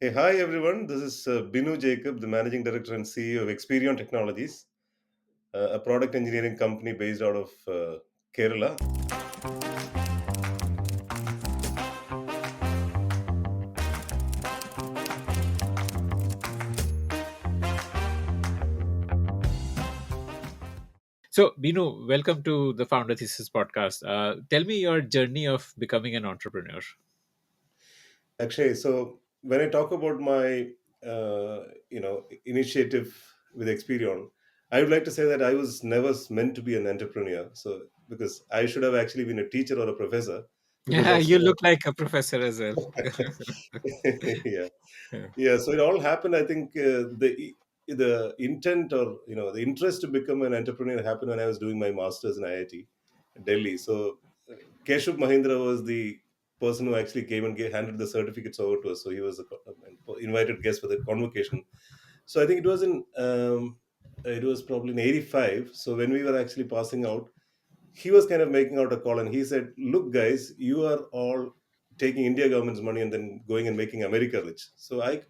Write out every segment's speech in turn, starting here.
Hey, hi everyone. This is Binu Jacob, the Managing Director and CEO of Experion Technologies, a product engineering company based out of Kerala. So, Binu, welcome to the Founder Thesis podcast. Tell me your journey of becoming an entrepreneur. Akshay, so when I talk about my initiative with Experion, I would like to say that I was never meant to be an entrepreneur. So because I should have actually been a teacher or a professor, because Yeah, that's you look like a professor as well. yeah. Yeah. Yeah, so it all happened. I think the intent or the interest to become an entrepreneur happened when I was doing my masters in IIT Delhi. So Keshav Mahindra was the person who actually came and handed the certificates over to us. So he was invited guest for the convocation. So I think it was probably in '85. So when we were actually passing out, he was kind of making out a call and he said, "Look, guys, you are all taking India government's money and then going and making America rich." So I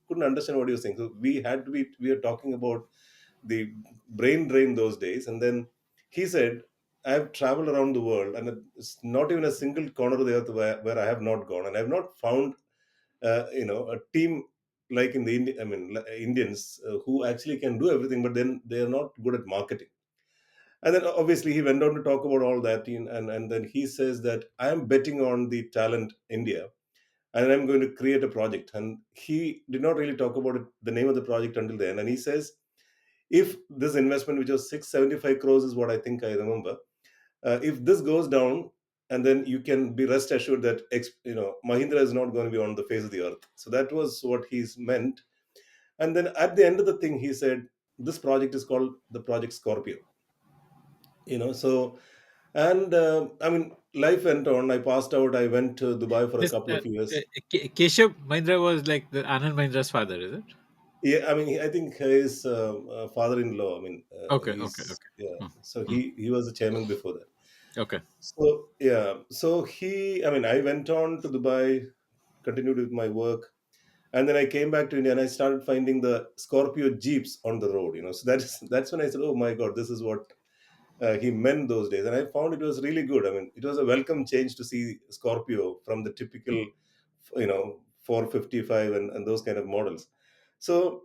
couldn't understand what he was saying. So we are talking about the brain drain those days. And then he said, "I've traveled around the world and it's not even a single corner of the earth where I have not gone. And I've not found, a team like in Indians who actually can do everything, but then they are not good at marketing." And then obviously he went on to talk about all that, and then he says that I am betting on the talent India, and I'm going to create a project. And he did not really talk about it, the name of the project until then. And he says, if this investment, which was 675 crores, is what I think I remember, if this goes down, and then you can be rest assured that Mahindra is not going to be on the face of the earth. So that was what he's meant. And then at the end of the thing, he said, this project is called the Project Scorpio. So and I mean, life went on. I passed out. I went to Dubai for a This couple of years. Keshav Mahindra was like the Anand Mahindra's father, is it? Yeah, I mean, I think his father-in-law. I mean, Okay, okay, he's okay. yeah. Hmm, So hmm. he was the chairman before that. Okay. So yeah, so I mean, I went on to Dubai, continued with my work, and then I came back to India and I started finding the Scorpio Jeeps on the road. So that's when I said, oh my God, this is what he meant those days. And I found it was really good. I mean, it was a welcome change to see Scorpio from the typical, 455 and those kind of models. So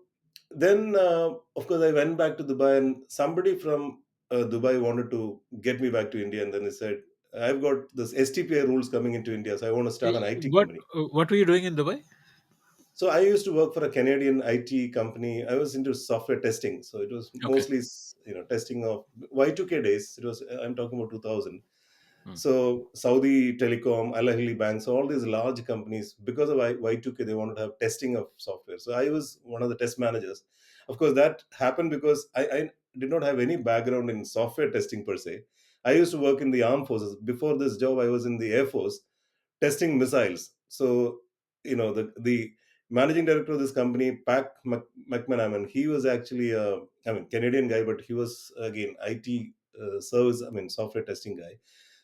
then, of course, I went back to Dubai, and somebody from Dubai wanted to get me back to India. And then they said, I've got this STPI rules coming into India, so I want to start an IT What company. what were you doing in Dubai? So I used to work for a Canadian IT company. I was into software testing, so it was Okay. mostly testing of Y2K days. It was, I'm talking about 2000. Hmm. So Saudi Telecom, Al Ahli Bank, so all these large companies, because of Y2K, they wanted to have testing of software. So I was one of the test managers. Of course, that happened because I did not have any background in software testing per se. I used to work in the armed forces. Before this job, I was in the Air Force testing missiles. So, the managing director of this company, McManaman, he was actually Canadian guy, but he was again IT service, software testing guy.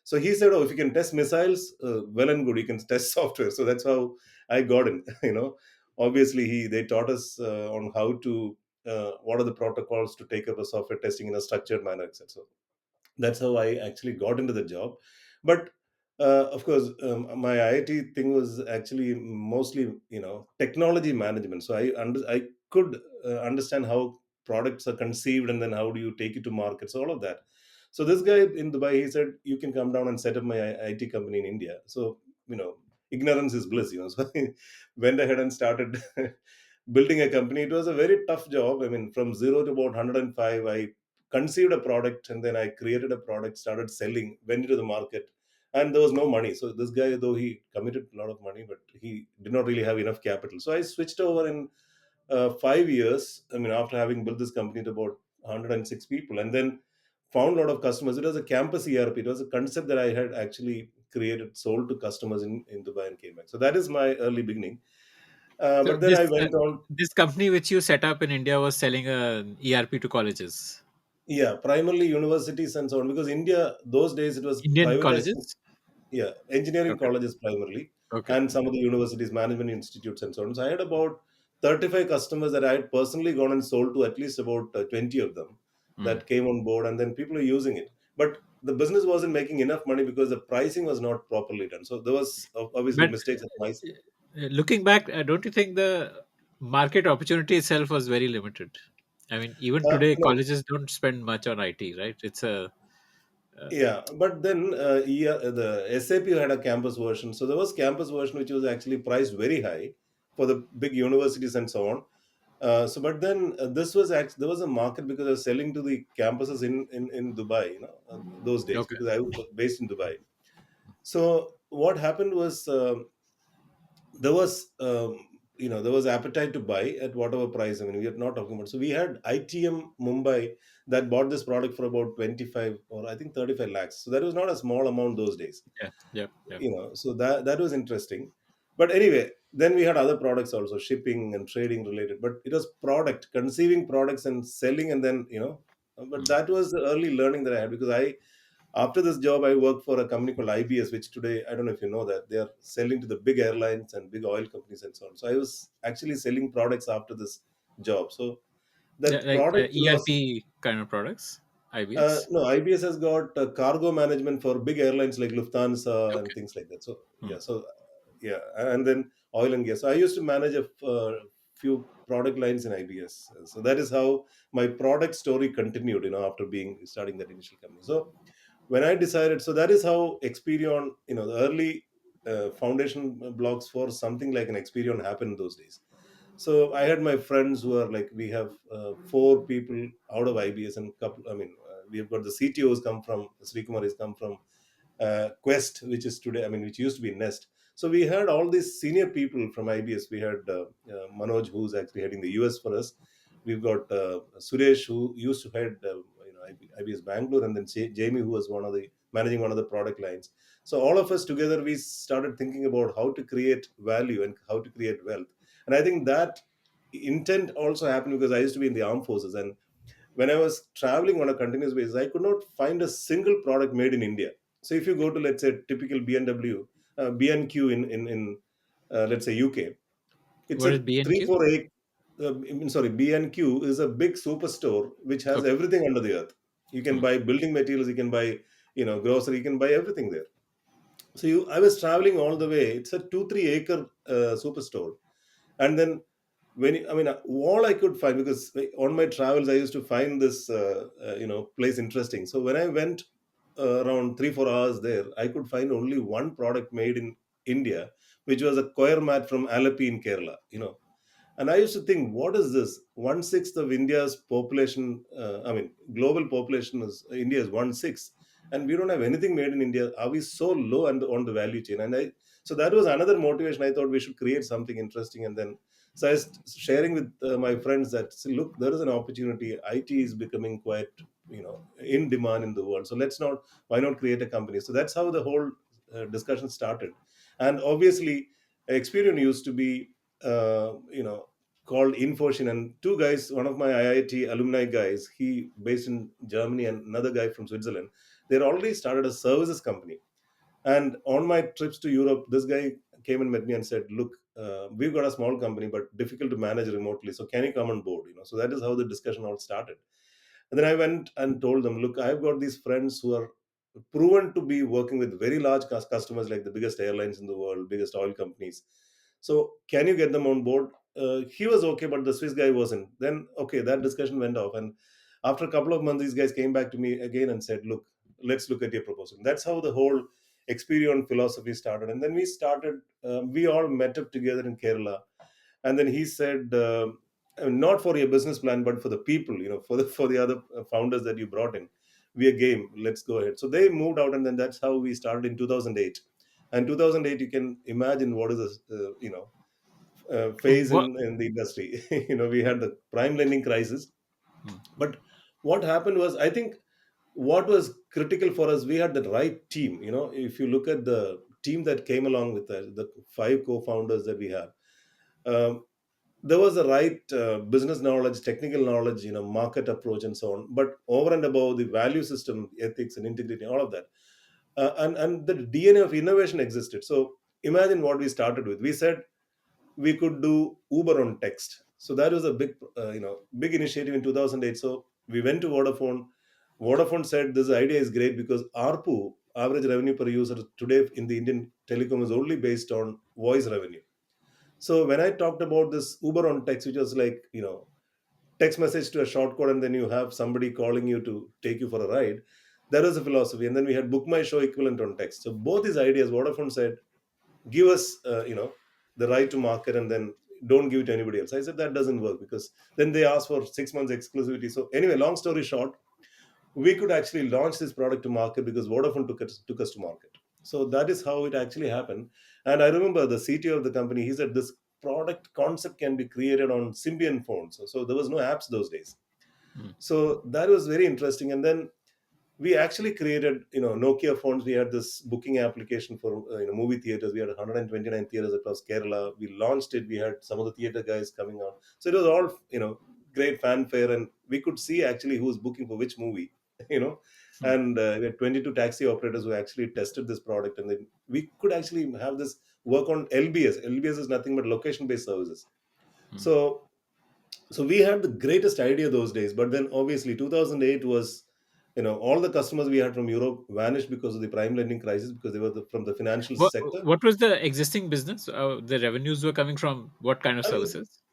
So he said, "Oh, if you can test missiles, well and good. You can test software." So that's how I got in. Obviously, they taught us on how to what are the protocols to take up a software testing in a structured manner, etc. So that's how I actually got into the job. But of course, my IIT thing was actually mostly technology management. So I could understand how products are conceived, and then how do you take it to market. So all of that. So this guy in Dubai, he said, "You can come down and set up my IT company in India." So ignorance is bliss. So I went ahead and started building a company. It was a very tough job. I mean, from zero to about 105, I conceived a product, and then I created a product, started selling, went into the market, and there was no money. So this guy, though he committed a lot of money, but he did not really have enough capital. So I switched over in 5 years. I mean, after having built this company to about 106 people, and then found a lot of customers. It was a campus ERP. It was a concept that I had actually created, sold to customers in Dubai, and came back. So that is my early beginning. So But then I went on. this company which you set up in India was selling a ERP to colleges, Yeah, primarily universities and so on, because India those days it was Indian privatizing. colleges. Yeah, engineering Okay. colleges primarily. Okay. and some of the universities, management institutes, and so on. So I had about 35 customers that I had personally gone and sold to, at least about 20 of them Mm. that came on board, and then people are using it. But the business wasn't making enough money because the pricing was not properly done. So there was obviously But mistakes at my side. looking back, don't you think the market opportunity itself was very limited? I mean, even today, No, colleges don't spend much on IT, right? It's a uh, yeah, but then yeah, the SAP had a campus version. So there was campus version which was actually priced very high for the big universities and so on. But then this was actually, there was a market because I was selling to the campuses in Dubai, those days, okay. because I was based in Dubai. So what happened was there was there was appetite to buy at whatever price. I mean, we are not talking about. So we had ITM Mumbai that bought this product for about 25 or I think 35 lakhs. So that was not a small amount those days. Yeah. Yep. Yep. So that was interesting. But anyway, then we had other products also, shipping and trading related. But it was product conceiving products and selling, and then But Mm. that was the early learning that I had, because I after this job, I worked for a company called IBS, which today, I don't know if you know that, they are selling to the big airlines and big oil companies and so on. So I was actually selling products after this job. So Yeah, that like product philosophy. ERP kind of products, IBS. No, IBS has got cargo management for big airlines like Lufthansa and Okay. things like that. So Hmm. yeah, yeah, and then oil and gas. So I used to manage a few product lines in IBS. So that is how my product story continued. After being starting that initial company. So when I decided, so that is how Experion, the early foundation blocks for something like an Experion happened those days. So I had my friends who are like, we have four people out of IBS, and couple. I mean, we have got the CTOs come from Sri Kumar has come from Quest, which is today, I mean, which used to be Nest. So we had all these senior people from IBS. We had Manoj, who's actually heading the US for us. We've got Suresh, who used to head IBS Bangalore, and then Jamie, who was managing one of the product lines. So all of us together, we started thinking about how to create value and how to create wealth. And I think that intent also happened because I used to be in the armed forces, and when I was traveling on a continuous basis, I could not find a single product made in India. So if you go to, let's say, typical BMW, B&Q in let's say UK, it's What is a three BNQ? four eight. Sorry, B&Q is a big superstore which has Okay. everything under the earth. You can Hmm. buy building materials, you can buy grocery, you can buy everything there. So I was traveling all the way. It's a 2-3 acre superstore, and then I mean, all I could find, because on my travels I used to find this place interesting. So when I went around 3-4 hours there, I could find only one product made in India, which was a choir mat from Alapi in Kerala. And I used to think, what is this? 1/6 of India's population, I mean, global population is India is 1/6, and we don't have anything made in India. Are we so low on the value chain? So that was another motivation. I thought we should create something interesting, and then so I was sharing with my friends that, "See, look, there is an opportunity. IT is becoming quite in demand in the world. So why not create a company?" So that's how the whole discussion started, and obviously, Experian used to be called Infoshin, and two guys, one of my IIT alumni guys, he based in Germany, and another guy from Switzerland, they already started a services company. And on my trips to Europe, this guy came and met me and said, "Look, we've got a small company, but difficult to manage remotely. So can you come on board?" So that is how the discussion all started. And then I went and told them, "Look, I've got these friends who are proven to be working with very large customers like the biggest airlines in the world, biggest oil companies. So can you get them on board?" He was okay, but the Swiss guy wasn't. Then okay, that discussion went off, and after a couple of months, these guys came back to me again and said, "Look, let's look at your proposal." That's how the whole Experion philosophy started. And then we started. We all met up together in Kerala, and then he said, "Not for your business plan, but for the people, for the other founders that you brought in, we are game. Let's go ahead." So they moved out, and then that's how we started in 2008. And 2008, you can imagine what is this, phase What? in the industry. We had the prime lending crisis, Hmm. but what happened was, I think, what was critical for us, we had the right team. If you look at the team that came along with us, the five co-founders that we have, um, there was the right business knowledge, technical knowledge, market approach, and so on. But over and above the value system, ethics, and integrity, all of that, and the DNA of innovation existed. So imagine what we started with. We said we could do Uber on text. So that was a big, big initiative in 2008. So we went to Vodafone. Vodafone said this idea is great because ARPU, average revenue per user, today in the Indian telecom is only based on voice revenue. So when I talked about this Uber on text, which was like, text message to a short code and then you have somebody calling you to take you for a ride, that was a philosophy. And then we had Book My Show equivalent on text. So both these ideas, Vodafone said, give us the right to market and then don't give it to anybody else. I said that doesn't work because then they ask for 6 months exclusivity. So anyway, long story short, we could actually launch this product to market because Vodafone took us to market. So that is how it actually happened. And I remember the CTO of the company, he said this product concept can be created on Symbian phones. So there was no apps those days. Mm. So that was very interesting. And then we actually created, Nokia phones. We had this booking application for movie theaters. We had 129 theaters across Kerala. We launched it. We had some of the theater guys coming on. So it was all great fanfare, and we could see actually who's booking for which movie. you know Mm. and we had 22 taxi operators who actually tested this product, and then we could actually have this work on LBS is nothing but location based services. Mm. So we had the greatest idea those days, but then obviously 2008 was, all the customers we had from Europe vanished because of the prime lending crisis, because they were from the financial What sector. what was the existing business? The revenues were coming from what kind of I mean, services?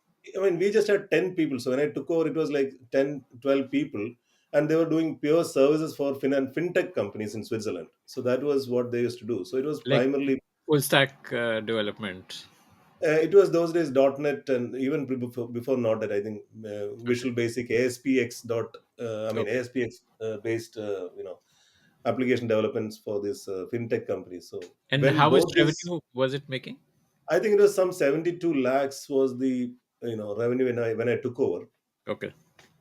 we just had 10 people. So when I took over, it was like 10, 12 people, and they were doing pure services for fintech companies in Switzerland. So that was what they used to do. So it was Like primarily, full stack development. it was those days .NET, and even before .NET, I think Okay. Visual Basic, ASPX Okay. ASPX based, application developments for this fintech companies. So And when how much both these, revenue was it making? I think it was some 72 lakhs was the revenue when I took over, Okay.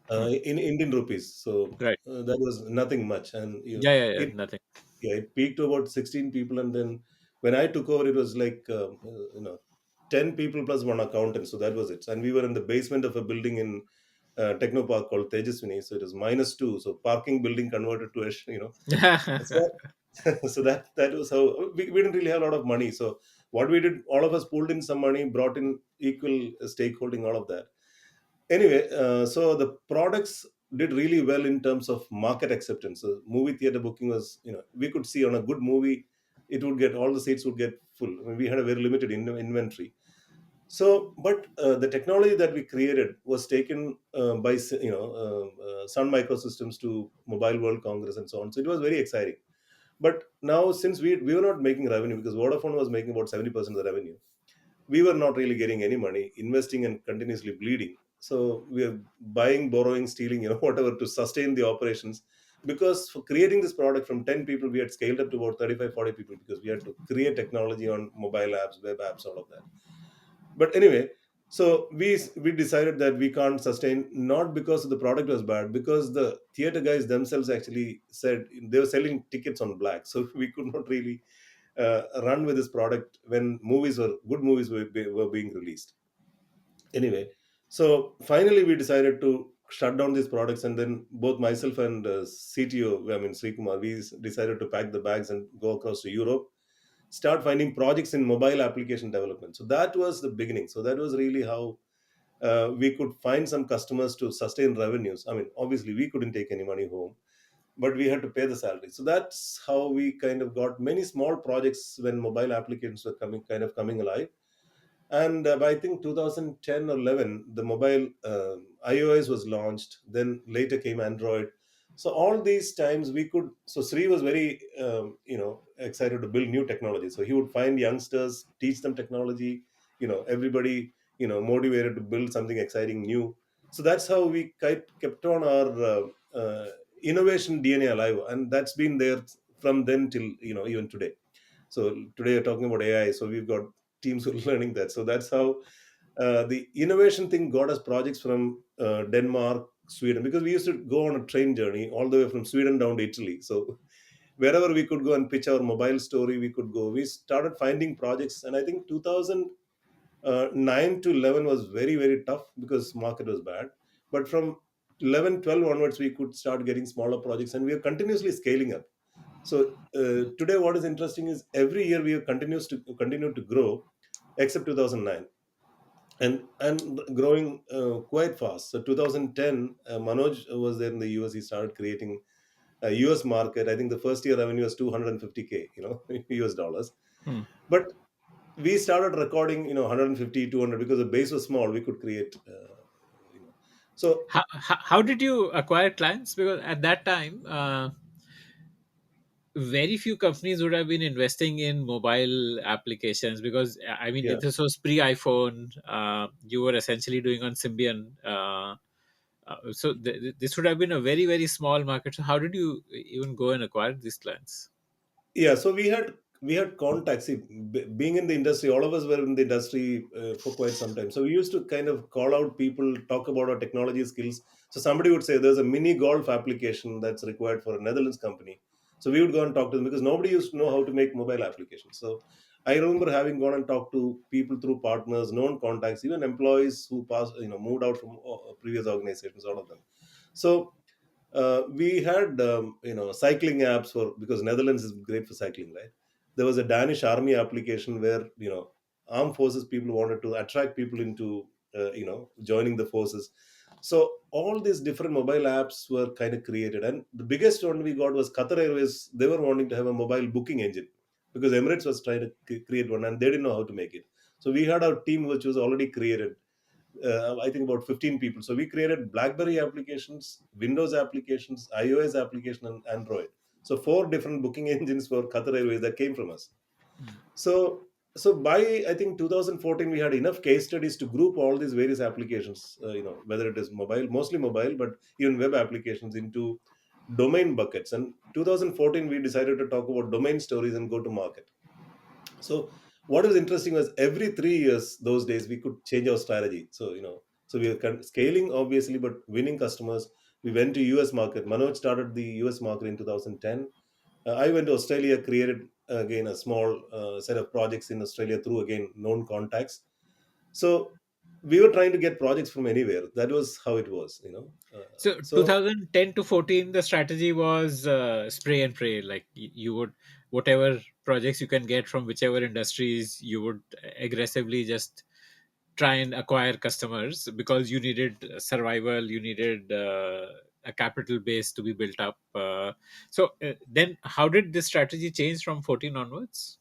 Hmm. in Indian rupees. So Right. that was nothing much, and Yeah, yeah, yeah. it Nothing. yeah, it peaked to about 16 people, and then when I took over, it was like 10 people plus one accountant. So that was it, and we were in the basement of a building in Techno Park called Tejaswini. So it was -2. So parking building converted to a so, so that was how we didn't really have a lot of money. So what we did, all of us pulled in some money, brought in equal stakeholding, all of that. Anyway, so the products did really well in terms of market acceptance. So movie theater booking was, we could see on a good movie, it would get, all the seats would get full. We had a very limited inventory. So, but the technology that we created was taken by Sun Microsystems to Mobile World Congress and so on. So it was very exciting. But now, since we were not making revenue, because Vodafone was making about 70% of the revenue, we were not really getting any money, investing and continuously bleeding. So we are buying, borrowing, stealing, whatever to sustain the operations. Because for creating this product from 10 people, we had scaled up to about 35, 40 people, because we had to create technology on mobile apps, web apps, all of that. But anyway, so we decided that we can't sustain, not because the product was bad, because the theater guys themselves actually said they were selling tickets on black. So we could not really run with this product when good movies were being released. Anyway, so finally we decided to shut down these products, and then both myself and CTO, Sri Kumar, decided to pack the bags and go across to Europe, start finding projects in mobile application development. So that was the beginning. So that was really how we could find some customers to sustain revenues. Obviously we couldn't take any money home, but we had to pay the salary. So that's how we kind of got many small projects when mobile applications were coming alive. And by I think 2010 or 11, the mobile iOS was launched. Then later came Android. So all these times we could. So Sri was very excited to build new technology. So he would find youngsters, teach them technology. Everybody motivated to build something exciting new. So that's how we kept on our innovation DNA alive, and that's been there from then till even today. So today you're talking about AI. So we've got teams who are learning that. So that's how the innovation thing got us projects from Denmark, Sweden, because we used to go on a train journey all the way from Sweden down to Italy. So wherever we could go and pitch our mobile story, we could go. We started finding projects, and I think 2009 to 11 was very, very tough because market was bad. But from 11, 12 onwards, we could start getting smaller projects, and we are continuously scaling up. So today, what is interesting is every year we have continues to continue to grow, except 2009, and growing quite fast. So 2010, Manoj was there in the US. He started creating a US market. I think the first year revenue was 250K, US dollars. Hmm. But we started recording, 150, 200 because the base was small. We could create, so How did you acquire clients? Because at that time, very few companies would have been investing in mobile applications, because I mean, yeah. if this was pre iPhone, you were essentially doing on Symbian. So this would have been a very, very small market. So how did you even go and acquire these clients? Yeah, so we had contacts. See, being in the industry, all of us were in the industry for quite some time. So we used to kind of call out people, talk about our technology skills. So somebody would say there's a mini golf application that's required for a Netherlands company. So we would go and talk to them because nobody used to know how to make mobile applications. So I remember having gone and talked to people through partners, known contacts, even employees who passed, moved out from previous organizations, all of them. So we had cycling apps for, because Netherlands is great for cycling, right? There was a Danish army application where armed forces people wanted to attract people into joining the forces. So all these different mobile apps were kind of created, and the biggest one we got was Qatar Airways. They were wanting to have a mobile booking engine because Emirates was trying to create one, and they didn't know how to make it. So we had our team which was already created, I think about 15 people. So we created BlackBerry applications, Windows applications, iOS application, and Android. So four different booking engines for Qatar Airways that came from us. So so by I think 2014 we had enough case studies to group all these various applications, whether it is mobile, mostly mobile, but even web applications into domain buckets. And 2014 we decided to talk about domain stories and go to market. So what was interesting was every 3 years those days we could change our strategy. So so we were scaling obviously, but winning customers. We went to US market. Manoj started the US market in 2010. I went to Australia, created again a small set of projects in Australia through again known contacts. So we were trying to get projects from anywhere. That was how it was. So So 2010 to 14, the strategy was spray and pray. Like you would, whatever projects you can get from whichever industries, you would aggressively just try and acquire customers, because you needed survival, you needed a capital base to be built up. Then how did this strategy change from 14 onwards?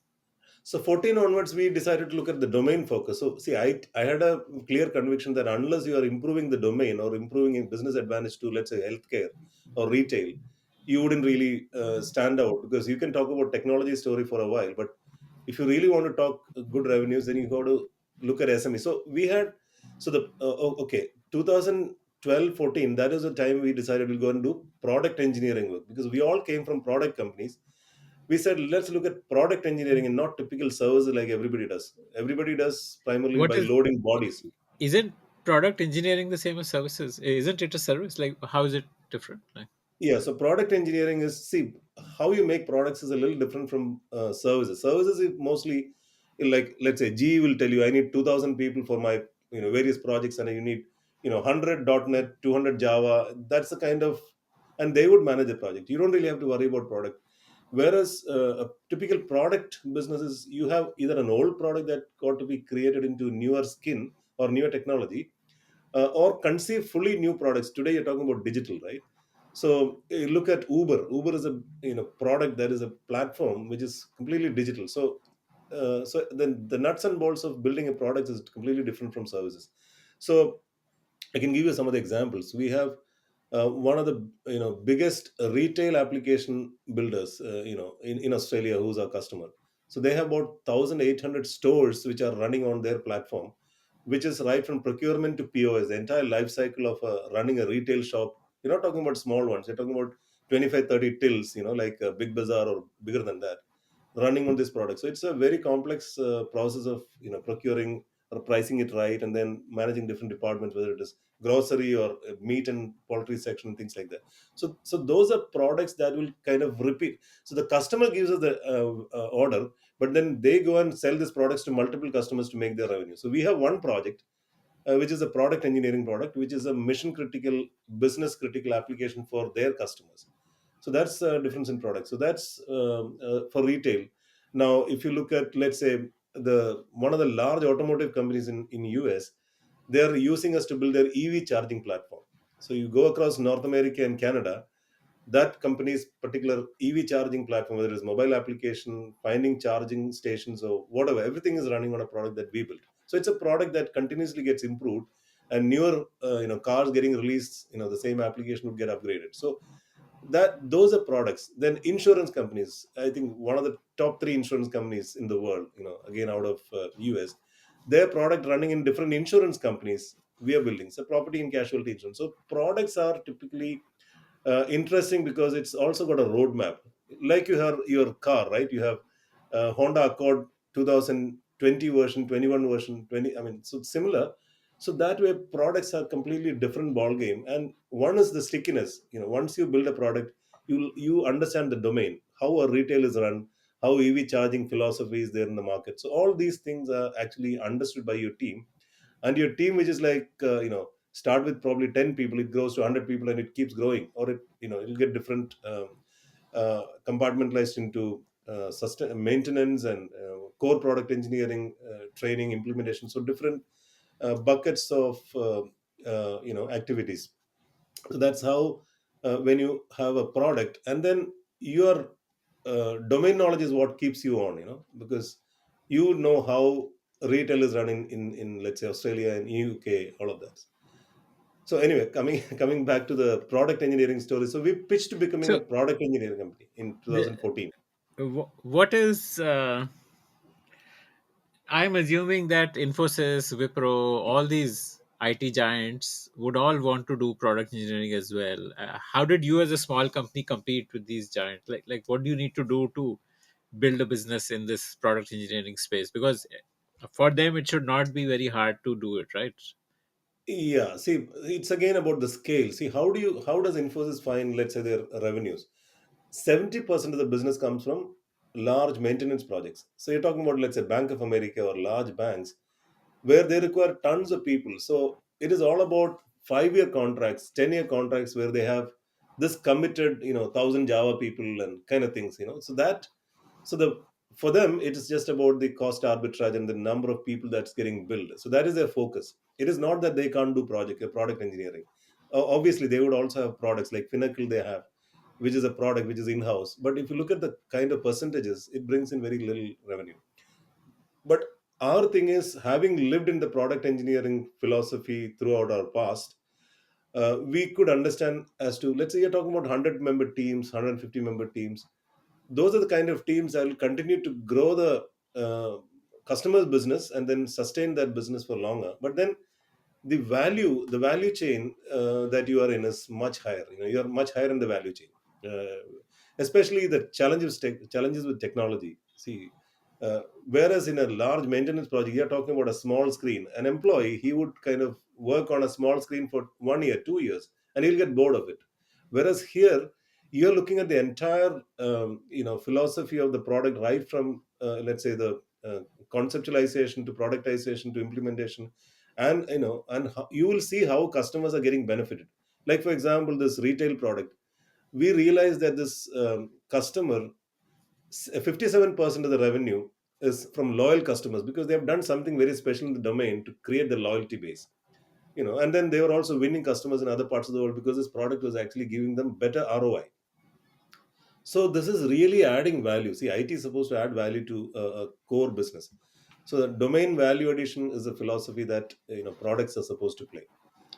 So 14 onwards, we decided to look at the domain focus. So see, I had a clear conviction that unless you are improving the domain or improving a business advantage to, let's say, healthcare or retail, you wouldn't really stand out, because you can talk about technology story for a while, but if you really want to talk good revenues, then you got to look at SME. So we had, so the, okay, 2012, 14, that is the time we decided we'll go and do product engineering work, because we all came from product companies. We said let's look at product engineering and not typical services like everybody does primarily What by is, loading bodies. isn't product engineering the same as services? Isn't it a service? Like, how is it different? Like, Yeah, so product engineering is, see, how you make products is a little different from services. Services is mostly like, let's say GE will tell you I need 2000 people for my various projects, and you need 100 .NET, 200 Java. That's the kind of, and they would manage the project. You don't really have to worry about product. Whereas a typical product business is, you have either an old product that got to be created into newer skin or newer technology, or conceive fully new products. Today you're talking about digital, right? So you look at Uber is a product that is a platform which is completely digital. So then the nuts and bolts of building a product is completely different from services. So I can give you some of the examples. We have one of the biggest retail application builders in Australia, who's our customer. So they have about 1,800 stores which are running on their platform, which is right from procurement to POS, the entire life cycle of running a retail shop. You're not talking about small ones. You're talking about 25, 30 tills, like a big bazaar or bigger than that, running on this product. So it's a very complex process of procuring or pricing it right, and then managing different departments, whether it is grocery or meat and poultry section and things like that. So those are products that will kind of repeat. So the customer gives us the order, but then they go and sell these products to multiple customers to make their revenue. So we have one project which is a product engineering product, which is a mission critical, business critical application for their customers. So that's a difference in product. So that's for retail. Now, if you look at, let's say, the one of the large automotive companies in US, they're using us to build their EV charging platform. So you go across North America and Canada, that company's particular EV charging platform, whether it's mobile application, finding charging stations or whatever, everything is running on a product that we built. So it's a product that continuously gets improved, and newer cars getting released, the same application would get upgraded. So that those are products. Then insurance companies, I think one of the top three insurance companies in the world, again out of US, their product running in different insurance companies we are building. So property and casualty insurance. So products are typically interesting because it's also got a roadmap. Like you have your car, right? You have Honda Accord 2020 version, 21 version, 20. I mean, so similar. So that way, products are completely different ball game. And one is the stickiness. Once you build a product, you understand the domain, how a retail is run, how EV charging philosophy is there in the market. So all these things are actually understood by your team, and your team, which is like start with probably 10 people, it grows to 100 people and it keeps growing, or it'll get different compartmentalized into maintenance and core product engineering, training, implementation. So different buckets of activities. So that's how, when you have a product, and then your domain knowledge is what keeps you on, because you know how retail is running in let's say Australia and UK, all of that. So anyway, coming coming back to the product engineering story. So we pitched to becoming a So product engineering company in the, 2014. what is I'm assuming that Infosys, Wipro, all these IT giants would all want to do product engineering as well. How did you, as a small company, compete with these giants? What do you need to do to build a business in this product engineering space? Because for them, it should not be very hard to do it, right? Yeah, see, it's again about the scale. See, how does Infosys find, let's say, their revenues? 70% of the business comes from large maintenance projects. So you're talking about, let's say, Bank of America or large banks where they require tons of people. So it is all about 5-year contracts, 10-year contracts where they have this committed, 1,000 Java people and kind of things. So the for them it is just about the cost arbitrage and the number of people that's getting billed. So that is their focus. It is not that they can't do product engineering. Obviously, they would also have products like Finacle they have, which is a product which is in-house. But if you look at the kind of percentages, it brings in very little revenue. But our thing is, having lived in the product engineering philosophy throughout our past, we could understand as to, let's say you're talking about 100-member teams, 150-member teams. Those are the kind of teams that will continue to grow the customer's business and then sustain that business for longer. But then the value chain that you are in is much higher. You're much higher in the value chain, especially the challenges with technology. See, whereas in a large maintenance project, you're talking about a small screen. An employee, he would kind of work on a small screen for 1 year, 2 years, and he'll get bored of it. Whereas here, you're looking at the entire philosophy of the product, right from let's say the conceptualization to productization to implementation. And you will see how customers are getting benefited. Like for example, this retail product, we realized that this customer, 57% of the revenue is from loyal customers because they have done something very special in the domain to create the loyalty base. And then they were also winning customers in other parts of the world because this product was actually giving them better ROI. So this is really adding value. See, IT is supposed to add value to a core business. So the domain value addition is a philosophy that products are supposed to play.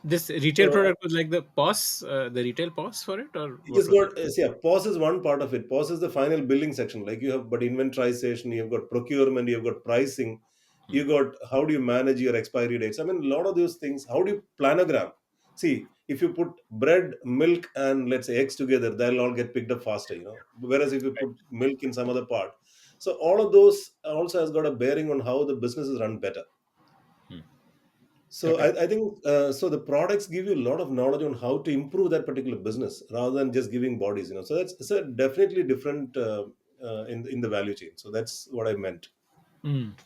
This retail So product was like the POS, the retail POS for it, or it what has was it? got, yeah, POS is one part of it. POS is the final billing section. Like you have, but inventorization, you've got procurement, you've got pricing, Hmm. you got how do you manage your expiry dates. I mean, a lot of those things. How do you planogram? See, if you put bread, milk, and let's say eggs together, they'll all get picked up faster. Whereas if you put milk in some other part, so all of those also has got a bearing on how the business is run better. Hmm. So Okay. I think so the products give you a lot of knowledge on how to improve that particular business rather than just giving bodies. So that's it's a definitely different in the value chain. So that's what I meant.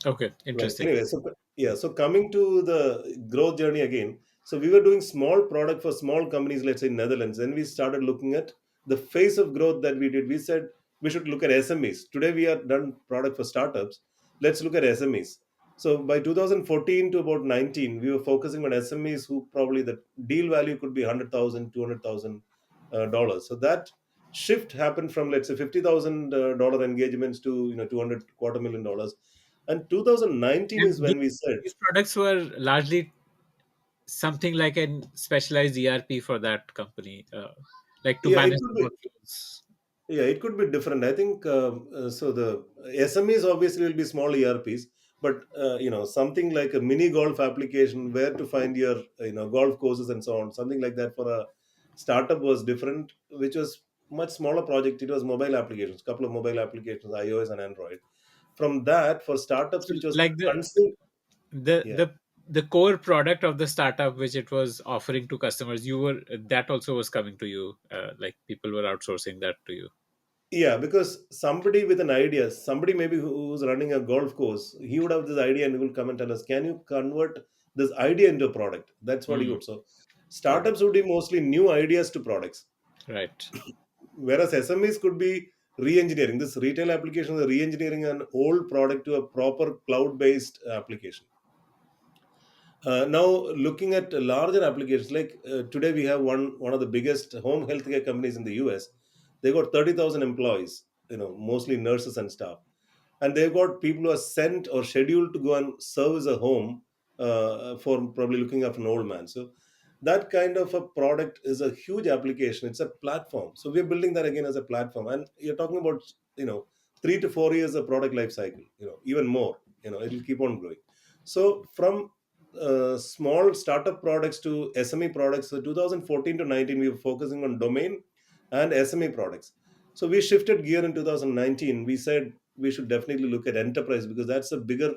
Okay. Right. Interesting. Anyway, so yeah, so coming to the growth journey again. So we were doing small product for small companies, let's say in Netherlands. Then we started looking at the phase of growth that we did, we said we should look at SMEs. Today we are done product for startups. Let's look at SMEs. So by 2014 to about 19, we were focusing on SMEs who probably the deal value could be 100,000, $200,000. So that shift happened from, let's say, $50,000 engagements to 200 quarter million dollars. And 2019 is And when we said, these products were largely something like a specialized ERP for that company, like to yeah, it manage could the be. workflows. Yeah, it could be different. I think so. The SMEs obviously will be small ERPs, but something like a mini golf application, where to find your golf courses and so on. Something like that for a startup was different, which was much smaller project. It was mobile applications, couple of mobile applications, iOS and Android. From that, for startups, So which was like the yeah. the the core product of the startup which it was offering to customers, you were that also was coming to you, like people were outsourcing that to you. Yeah, because somebody with an idea, somebody maybe who's running a golf course, he would have this idea and he will come and tell us, can you convert this idea into a product? That's what he Hmm. would. So Got it. startups would be mostly new ideas to products, Right. whereas SMEs could be re-engineering. This retail application is re-engineering an old product to a proper cloud-based application. Now, looking at larger applications, like today we have one of the biggest home healthcare companies in the US. They got 30,000 employees, mostly nurses and staff, and they've got people who are sent or scheduled to go and service a home for probably looking after an old man. So that kind of a product is a huge application. It's a platform. So we're building that again as a platform, and you're talking about 3 to 4 years of product life cycle. Even more. It'll keep on growing. So from small startup products to SME products. So 2014 to 19, we were focusing on domain and SME products. So we shifted gear in 2019. We said we should definitely look at enterprise because that's a bigger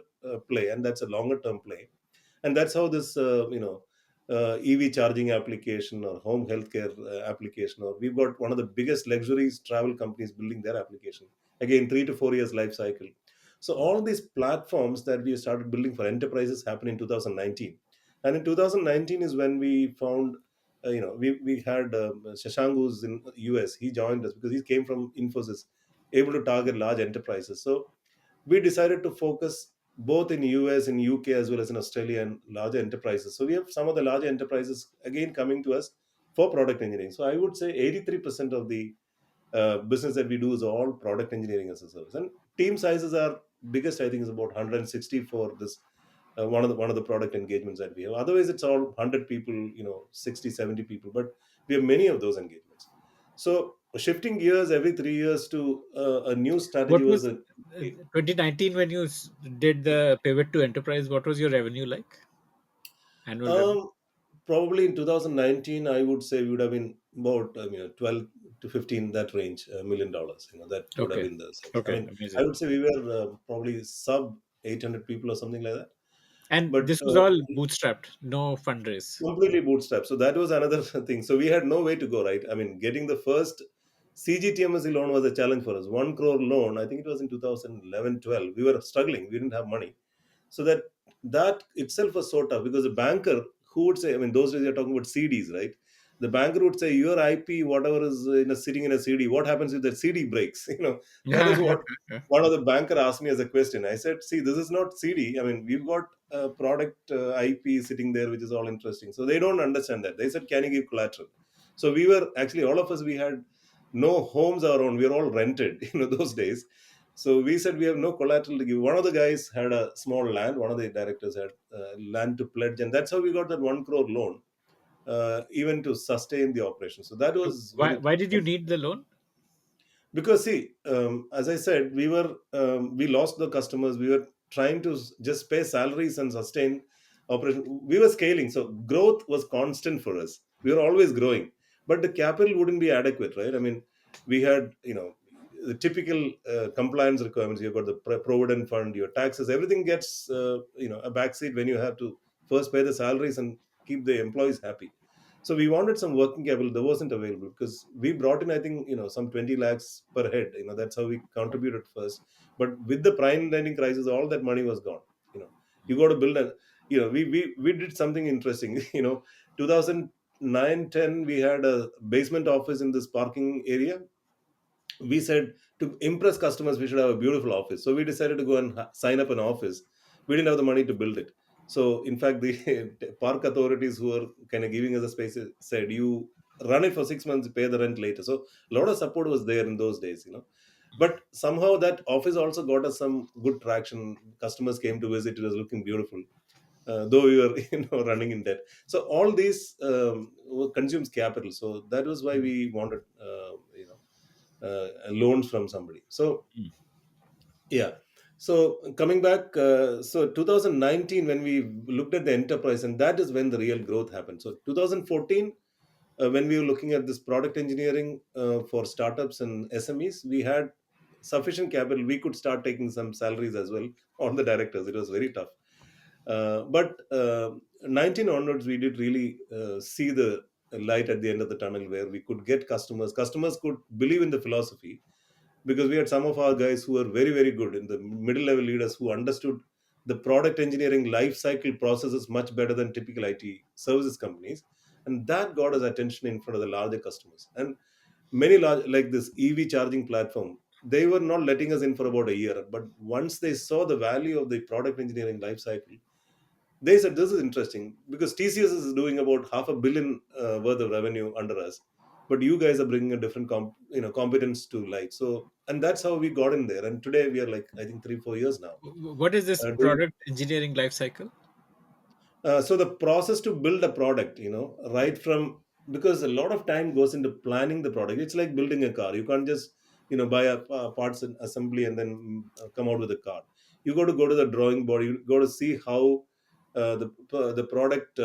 play and that's a longer term play. And that's how this, EV charging application or home healthcare application, or we've got one of the biggest luxuries travel companies building their application. Again, 3 to 4 years life cycle. So all these platforms that we started building for enterprises happened in 2019, and in 2019 is when we found, we had Shashank, who's in US. He joined us because he came from Infosys, able to target large enterprises. So we decided to focus both in US, in UK, as well as in Australia and larger enterprises. So we have some of the larger enterprises again coming to us for product engineering. So I would say 83% of the business that we do is all product engineering as a service. And team sizes are biggest, I think, is about 160 for this one of the product engagements that we have. Otherwise, it's all 100 people, 60, 70 people. But we have many of those engagements. So shifting gears every 3 years to a new strategy What was was a 2019 when you did the pivot to enterprise? What was your revenue like? Annual revenue? Um, probably in 2019, I would say we would have been about 12 to 15, that range, $1 million. That would have Okay. been the size. I Okay. mean, I Amazing. would say we were probably sub 800 people or something like that. And But this was all bootstrapped, no fundraise. completely bootstrapped. So that was another thing. So we had no way to go, right? I mean, getting the first CGTMSE loan was a challenge for us. 1 crore loan, I think it was in 2011, 12. We were struggling. We didn't have money. So that itself was so tough because the banker who would say, I mean, those days you're talking about CDs, right? The banker would say, your IP, whatever is sitting in a CD, what happens if that CD breaks? That is what one of the banker asked me as a question. I said, see, this is not CD. I mean, we've got a product IP sitting there, which is all interesting. So they don't understand that. They said, can you give collateral? So we were actually, all of us, we had no homes our own. We were all rented, those days. So we said we have no collateral to give. One of the guys had a small land. One of the directors had land to pledge, and that's how we got that 1 crore loan, even to sustain the operation. So that was Why? very Why did you tough. need the loan? Because see, as I said, we lost the customers. We were trying to just pay salaries and sustain operation. We were scaling, so growth was constant for us. We were always growing, but the capital wouldn't be adequate, right? I mean, we had the typical compliance requirements. You've got the provident fund, your taxes, everything gets a backseat when you have to first pay the salaries and keep the employees happy. So we wanted some working capital that wasn't available because we brought in, I think, some 20 lakhs per head. That's how we contributed first. But with the prime lending crisis, all that money was gone. You know, you got to build a, we did something interesting. 2000. 9, 10, we had a basement office in this parking area. We said to impress customers we should have a beautiful office, so we decided to go and sign up an office. We didn't have the money to build it. So in fact the park authorities who were kind of giving us a space said, you run it for 6 months, pay the rent later. So a lot of support was there in those days, but somehow that office also got us some good traction. Customers came to visit, it was looking beautiful, though we were running in debt. So all these consumes capital, so that was why we wanted loans from somebody. So yeah. So coming back, so 2019 when we looked at the enterprise, and that is when the real growth happened. So 2014, when we were looking at this product engineering for startups and SMEs, we had sufficient capital. We could start taking some salaries as well on the directors. It was very tough. But 19 onwards, we did really see the light at the end of the tunnel, where we could get customers. Customers could believe in the philosophy, because we had some of our guys who were very, very good in the middle level leaders who understood the product engineering life cycle processes much better than typical IT services companies. And that got us attention in front of the larger customers. And many large, like this EV charging platform, they were not letting us in for about a year. But once they saw the value of the product engineering life cycle, they said, this is interesting, because TCS is doing about half a billion worth of revenue under us, but you guys are bringing a different competence to light. So, and that's how we got in there. And today we are like, I think 3, 4 years now. What is this Doing product engineering life cycle? so the process to build a product, right from, because a lot of time goes into planning the product. It's like building a car. You can't just buy a parts and assembly and then come out with a car. You got to go to the drawing board. You got to see how the product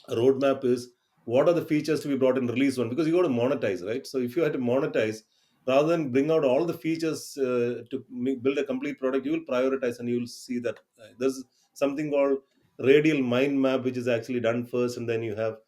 roadmap is, what are the features to be brought in release one, because you got to monetize, right? So if you had to monetize, rather than bring out all the features to build a complete product, you will prioritize, and you will see that there's something called radial mind map, which is actually done first, and then you have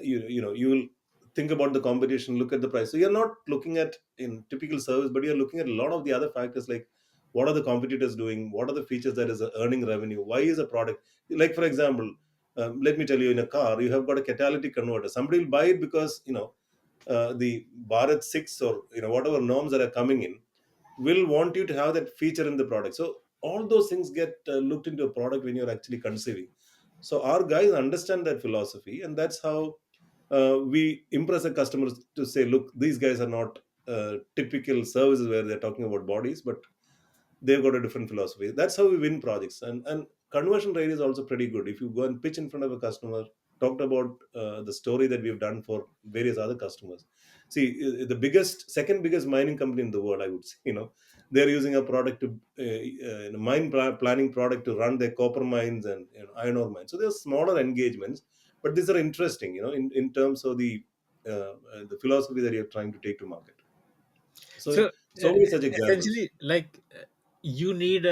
you will think about the competition, look at the price. So you're not looking at in typical service, but you're looking at a lot of the other factors, like what are the competitors doing, what are the features that is earning revenue, why is a product, like for example, let me tell you, in a car, you have got a catalytic converter. Somebody will buy it because the Bharat 6 or whatever norms that are coming in will want you to have that feature in the product. So all those things get looked into a product when you're actually conceiving. So our guys understand that philosophy, and that's how we impress the customers to say, look, these guys are not typical services where they're talking about bodies, but they've got a different philosophy. That's how we win projects. And conversion rate is also pretty good. If you go and pitch in front of a customer, talked about the story that we've done for various other customers. See, the biggest, second biggest mining company in the world, I would say, they're using a product to planning product to run their copper mines and iron ore mines. So there's smaller engagements, but these are interesting, in terms of the philosophy that you're trying to take to market. So So so many such examples. essentially, like you need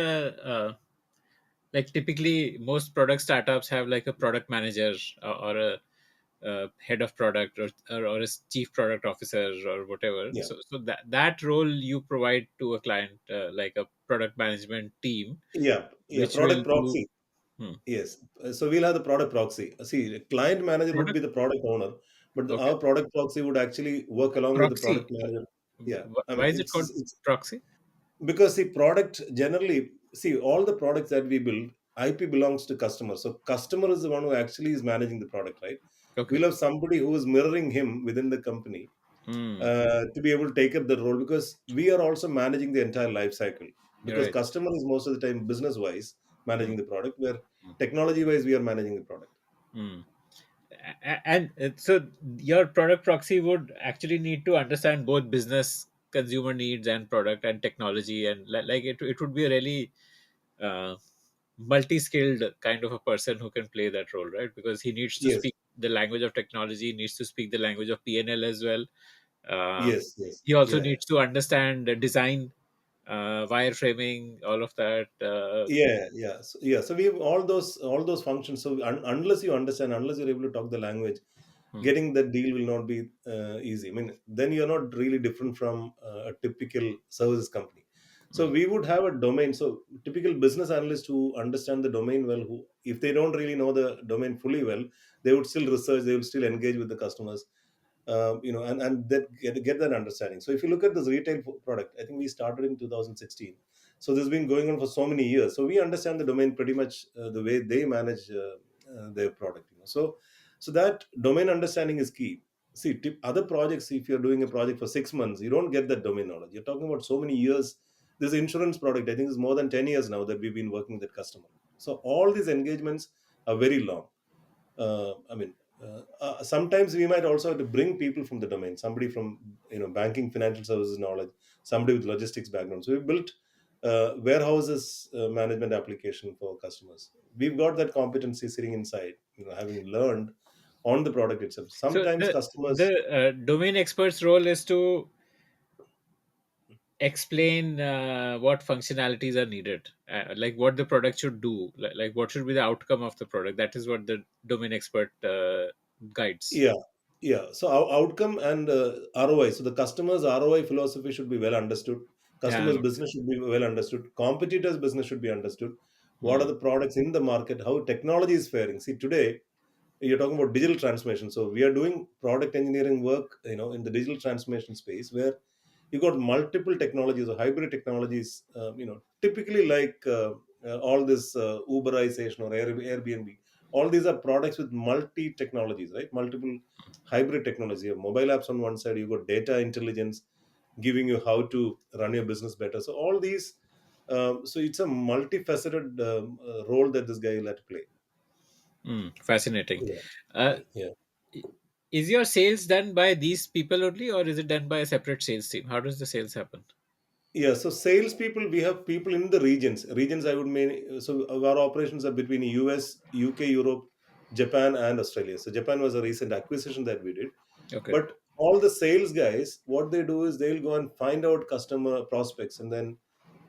like typically most product startups have like a product manager or a head of product or a chief product officer or whatever. Yeah. So that role you provide to a client, like a product management team, Yeah, yeah, which will product do. proxy. Hmm, Yes. So we'll have the product proxy. See, the client manager would product. be the product owner, but Okay. our product proxy would actually work along with the product Proxy. manager. Yeah, I Why mean, is it called it's proxy? because the product generally, see, all the products that we build, IP belongs to customer. So customer is the one who actually is managing the product, right? Okay. We'll have somebody who is mirroring him within the company Hmm. to be able to take up the role, because we are also managing the entire life cycle, You're because right. customer is most of the time business wise Hmm. managing the product, where Hmm. technology wise we are managing the product. Hmm. And so your product proxy would actually need to understand both business consumer needs and product and technology, and like it would be a really uh, multi-skilled kind of a person who can play that role, right? Because he needs to Yes, speak the language of technology, needs to speak the language of PNL as well. uh, yes, yes, he also yeah, needs to understand the design, wireframing, all of that. so we have all those functions. So unless you understand, unless you're able to talk the language, Hmm. getting that deal will not be easy. I mean, then you're not really different from a typical services company. So Mm. we would have a domain. So typical business analysts who understand the domain well, who if they don't really know the domain fully well, they would still research, they will still engage with the customers, and then get that understanding. So if you look at this retail product, I think we started in 2016. So this has been going on for so many years. So we understand the domain pretty much the way they manage their product. So that domain understanding is key. See, other projects, if you're doing a project for 6 months, you don't get that domain knowledge. You're talking about so many years. This insurance product, I think, is more than 10 years now that we've been working with that customer. So all these engagements are very long. Sometimes we might also have to bring people from the domain, somebody from banking, financial services knowledge, somebody with logistics background. So we built warehouses management application for customers. We've got that competency sitting inside, having learned on the product itself. So Sometimes the customers, domain expert's role is to explain what functionalities are needed, like what the product should do, like what should be the outcome of the product. That is what the domain expert guides. yeah, yeah. So our outcome and ROI. So the customer's ROI philosophy should be well understood. Yeah. Customer's business should be well understood. Competitors' business should be understood. What are Mm. the products in the market? How technology is faring? See, today you're talking about digital transformation. So we are doing product engineering work, in the digital transformation space, where you got multiple technologies or hybrid technologies, typically like all this Uberization or Airbnb. All these are products with multi technologies, right? Multiple hybrid technology. You have mobile apps on one side, you got data intelligence giving you how to run your business better. So all these, so it's a multifaceted role that this guy will have to play. Mm, fascinating. Yeah. uh, Yeah. is your sales done by these people only, or is it done by a separate sales team? How does the sales happen? Yeah, so salespeople, we have people in the regions. Regions, I would mean, so our operations are between US, UK, Europe, Japan, and Australia. So Japan was a recent acquisition that we did. Okay. But all the sales guys, what they do is they'll go and find out customer prospects, and then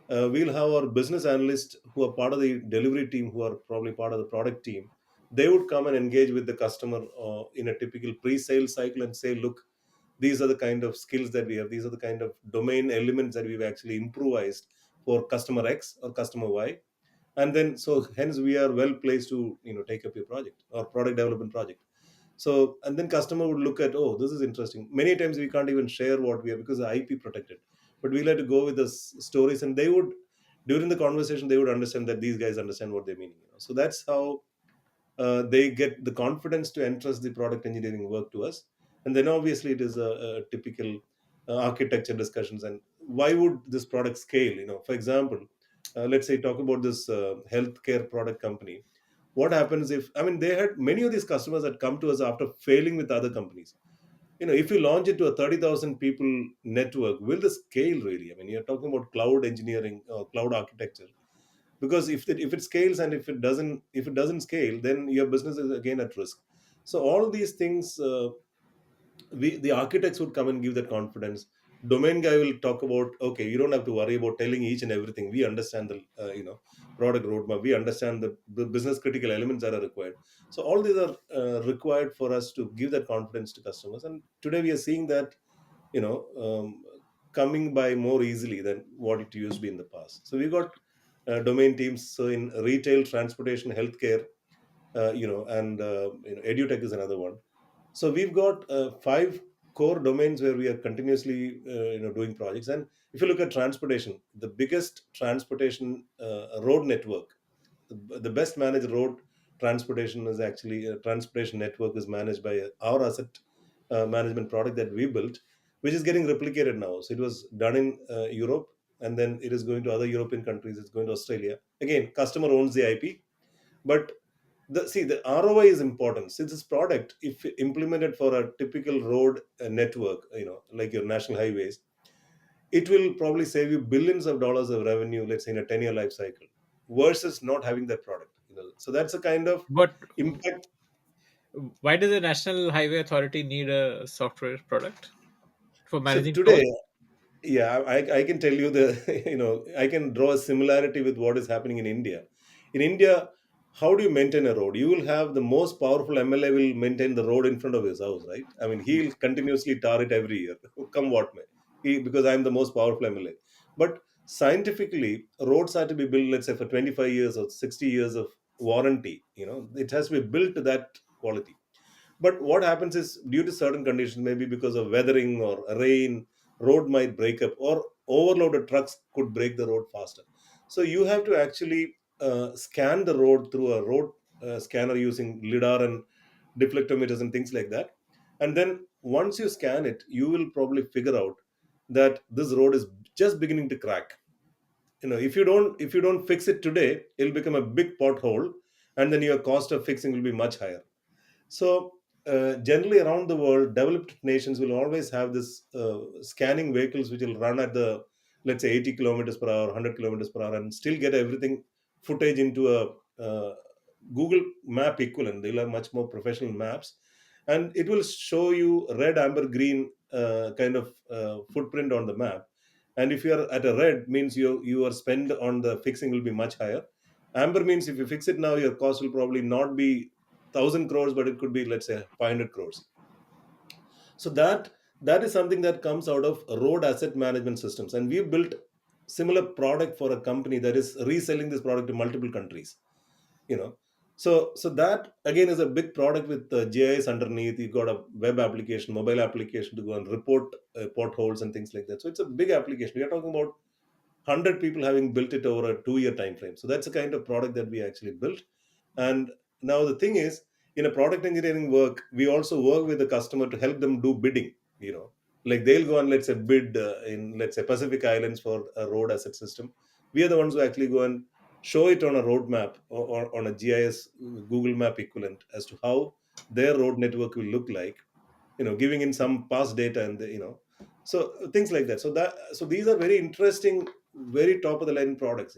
we'll have our business analysts who are part of the delivery team, who are probably part of the product team. They would come and engage with the customer in a typical pre-sale cycle and say, look, these are the kind of skills that we have, these are the kind of domain elements that we've actually improvised for customer X or customer Y. And then, so hence we are well placed to take up your project or product development project. So, and then customer would look at, oh, this is interesting. Many times we can't even share what we have because the IP protected, but we like to go with the stories, and they would, during the conversation, they would understand that these guys understand what they're meaning. So that's how they get the confidence to entrust the product engineering work to us. And then obviously it is a typical architecture discussions, and why would this product scale. For example, let's say talk about this healthcare product company. What happens if, I mean, they had many of these customers that come to us after failing with other companies. If you launch it to a 30,000 people network, will the scale really? I mean, you're talking about cloud engineering or cloud architecture, because if it scales, and if it doesn't scale, then your business is again at risk. So all these things, the architects would come and give that confidence. Domain guy will talk about, okay, you don't have to worry about telling each and everything. We understand the product roadmap, we understand the business critical elements that are required. So all these are required for us to give that confidence to customers, and today we are seeing that you know um, coming by more easily than what it used to be in the past. So we got domain teams. So in retail, transportation, healthcare, and edutech is another one. So we've got five core domains where we are continuously doing projects. And if you look at transportation, the biggest transportation road network, the best managed road transportation is actually a transportation network is managed by our asset management product that we built, which is getting replicated now. So it was done in Europe, and then it is going to other European countries. It's going to Australia. Again, customer owns the IP, but the ROI is important. Since this product, if implemented for a typical road network, like your national highways, it will probably save you billions of dollars of revenue, let's say in a 10-year life cycle, versus not having that product. So that's a kind of But impact. why does the National Highway Authority need a software product for So managing today, tolls? yeah, I can tell you I can draw a similarity with what is happening in India. In India, how do you maintain a road? You will have the most powerful MLA will maintain the road in front of his house, right? I mean, he'll continuously tar it every year, come what may. Because I'm the most powerful MLA. But Scientifically, roads are to be built, let's say, for 25 years or 60 years of warranty. It has to be built to that quality. But what happens is, due to certain conditions, maybe because of weathering or rain, road might break up, or overloaded trucks could break the road faster. So you have to actually scan the road through a road scanner using lidar and deflectometers and things like that. And then once you scan it, you will probably figure out that this road is just beginning to crack. If you don't fix it today, it'll become a big pothole, and then your cost of fixing will be much higher. So, generally around the world, developed nations will always have this scanning vehicles which will run at the, let's say, 80 kilometers per hour, 100 kilometers per hour, and still get everything footage into a Google Map equivalent. They'll have much more professional maps, and it will show you red, amber, green kind of footprint on the map. And if you are at a red, means your spend on the fixing will be much higher. Amber means if you fix it now, your cost will probably not be 1,000 crores, but it could be, let's say, 500 crores. So that is something that comes out of road asset management systems, and we built similar product for a company that is reselling this product to multiple countries. you know so that again is a big product with GIS underneath. You got a web application, mobile application to go and report potholes and things like that. So it's a big application. We are talking about 100 people having built it over a 2-year time frame. So that's the kind of product that we actually built. And now the thing is, in a product engineering work, we also work with the customer to help them do bidding. Like they'll go and, let's say, bid in, let's say, Pacific Islands for a road asset system. We are the ones who actually go and show it on a road map, or on a GIS Google Map equivalent, as to how their road network will look like, giving in some past data, and so things like that. So these are very interesting, very top of the line products,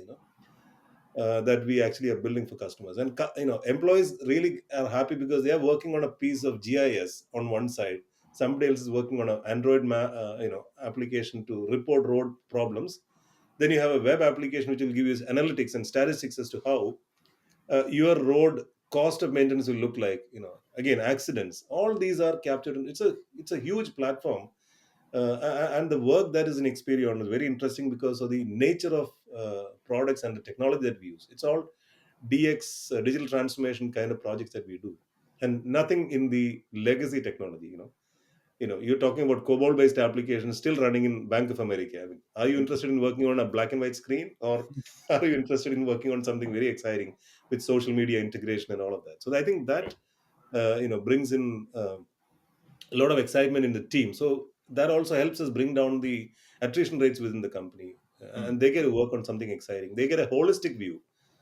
that we actually are building for customers. And employees really are happy because they are working on a piece of GIS on one side. Somebody else is working on an Android application to report road problems. Then you have a web application which will give you analytics and statistics as to how your road cost of maintenance will look like. Again, accidents, all these are captured. It's a huge platform. And the work that is in Experion is very interesting because of the nature of products and the technology that we use. It's all DX, digital transformation kind of projects that we do, and nothing in the legacy technology. You're talking about COBOL based applications still running in Bank of America. I mean, are you interested in working on a black and white screen, or are you interested in working on something very exciting with social media integration and all of that? So I think that brings in a lot of excitement in the team. So that also helps us bring down the attrition rates within the company, Mm, and they get to work on something exciting. They get a holistic view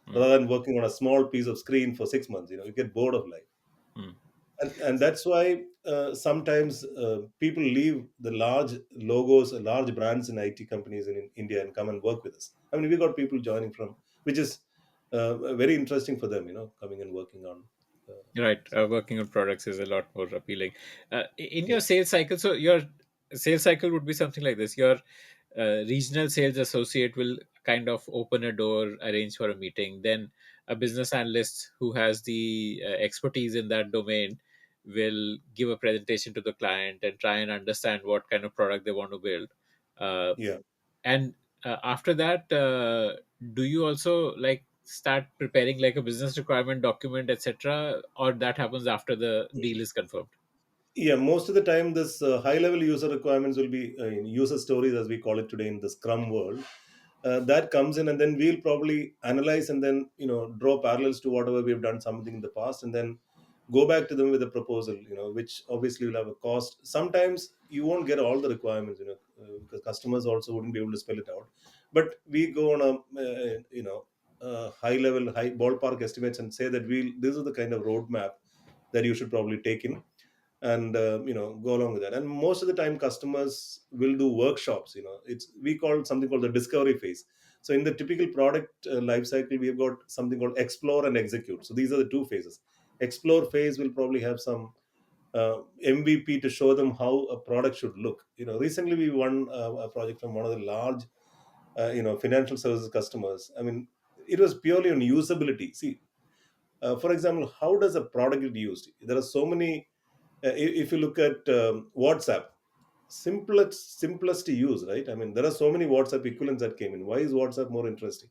mm, rather than working on a small piece of screen for 6 months. You get bored of life. mm, And that's why sometimes people leave the large logos, large brands in IT companies in India, and come and work with us. I mean, we got people joining from, which is very interesting for them, coming and working on. Uh, right. Working on products is a lot more appealing. In yeah, your sales cycle, so your sales cycle would be something like this. Your regional sales associate will kind of open a door, arrange for a meeting. Then a business analyst who has the expertise in that domain will give a presentation to the client and try and understand what kind of product they want to build. Uh, yeah. and after that, do you also like start preparing like a business requirement document, etc., or that happens after the deal is confirmed? Yeah, most of the time, this high level user requirements will be in user stories, as we call it today in the Scrum world. That comes in, and then we'll probably analyze, and then draw parallels to whatever we've done something in the past, and then go back to them with a proposal. Which obviously will have a cost. Sometimes you won't get all the requirements, because customers also wouldn't be able to spell it out. But we go on a high level, high ballpark estimates, and say that this is the kind of roadmap that you should probably take in, and go along with that. And most of the time customers will do workshops. It's we call something called the discovery phase. So in the typical product life cycle, we have got something called explore and execute. So these are the two phases. Explore phase will probably have some MVP to show them how a product should look. Recently we won a project from one of the large financial services customers. I mean, it was purely on usability. See, for example, how does a product get used? There are so many. If you look at WhatsApp, simplest to use, right? I mean, there are so many WhatsApp equivalents that came in. Why is WhatsApp more interesting?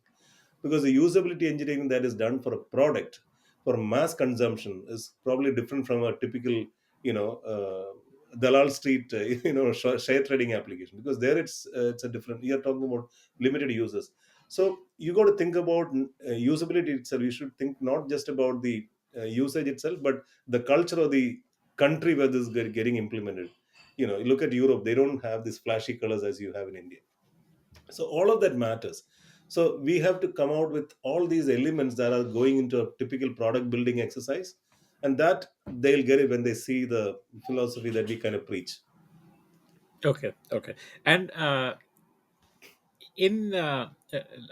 Because the usability engineering that is done for a product for mass consumption is probably different from a typical, you know, Dalal Street, share trading application, because there it's a different. You are talking about limited users. So you got to think about usability itself. You should think not just about the usage itself, but the culture of the country where this is getting implemented. Look at Europe; they don't have these flashy colors as you have in India. So all of that matters. So we have to come out with all these elements that are going into a typical product building exercise, and that they'll get it when they see the philosophy that we kind of preach. Okay, okay. And in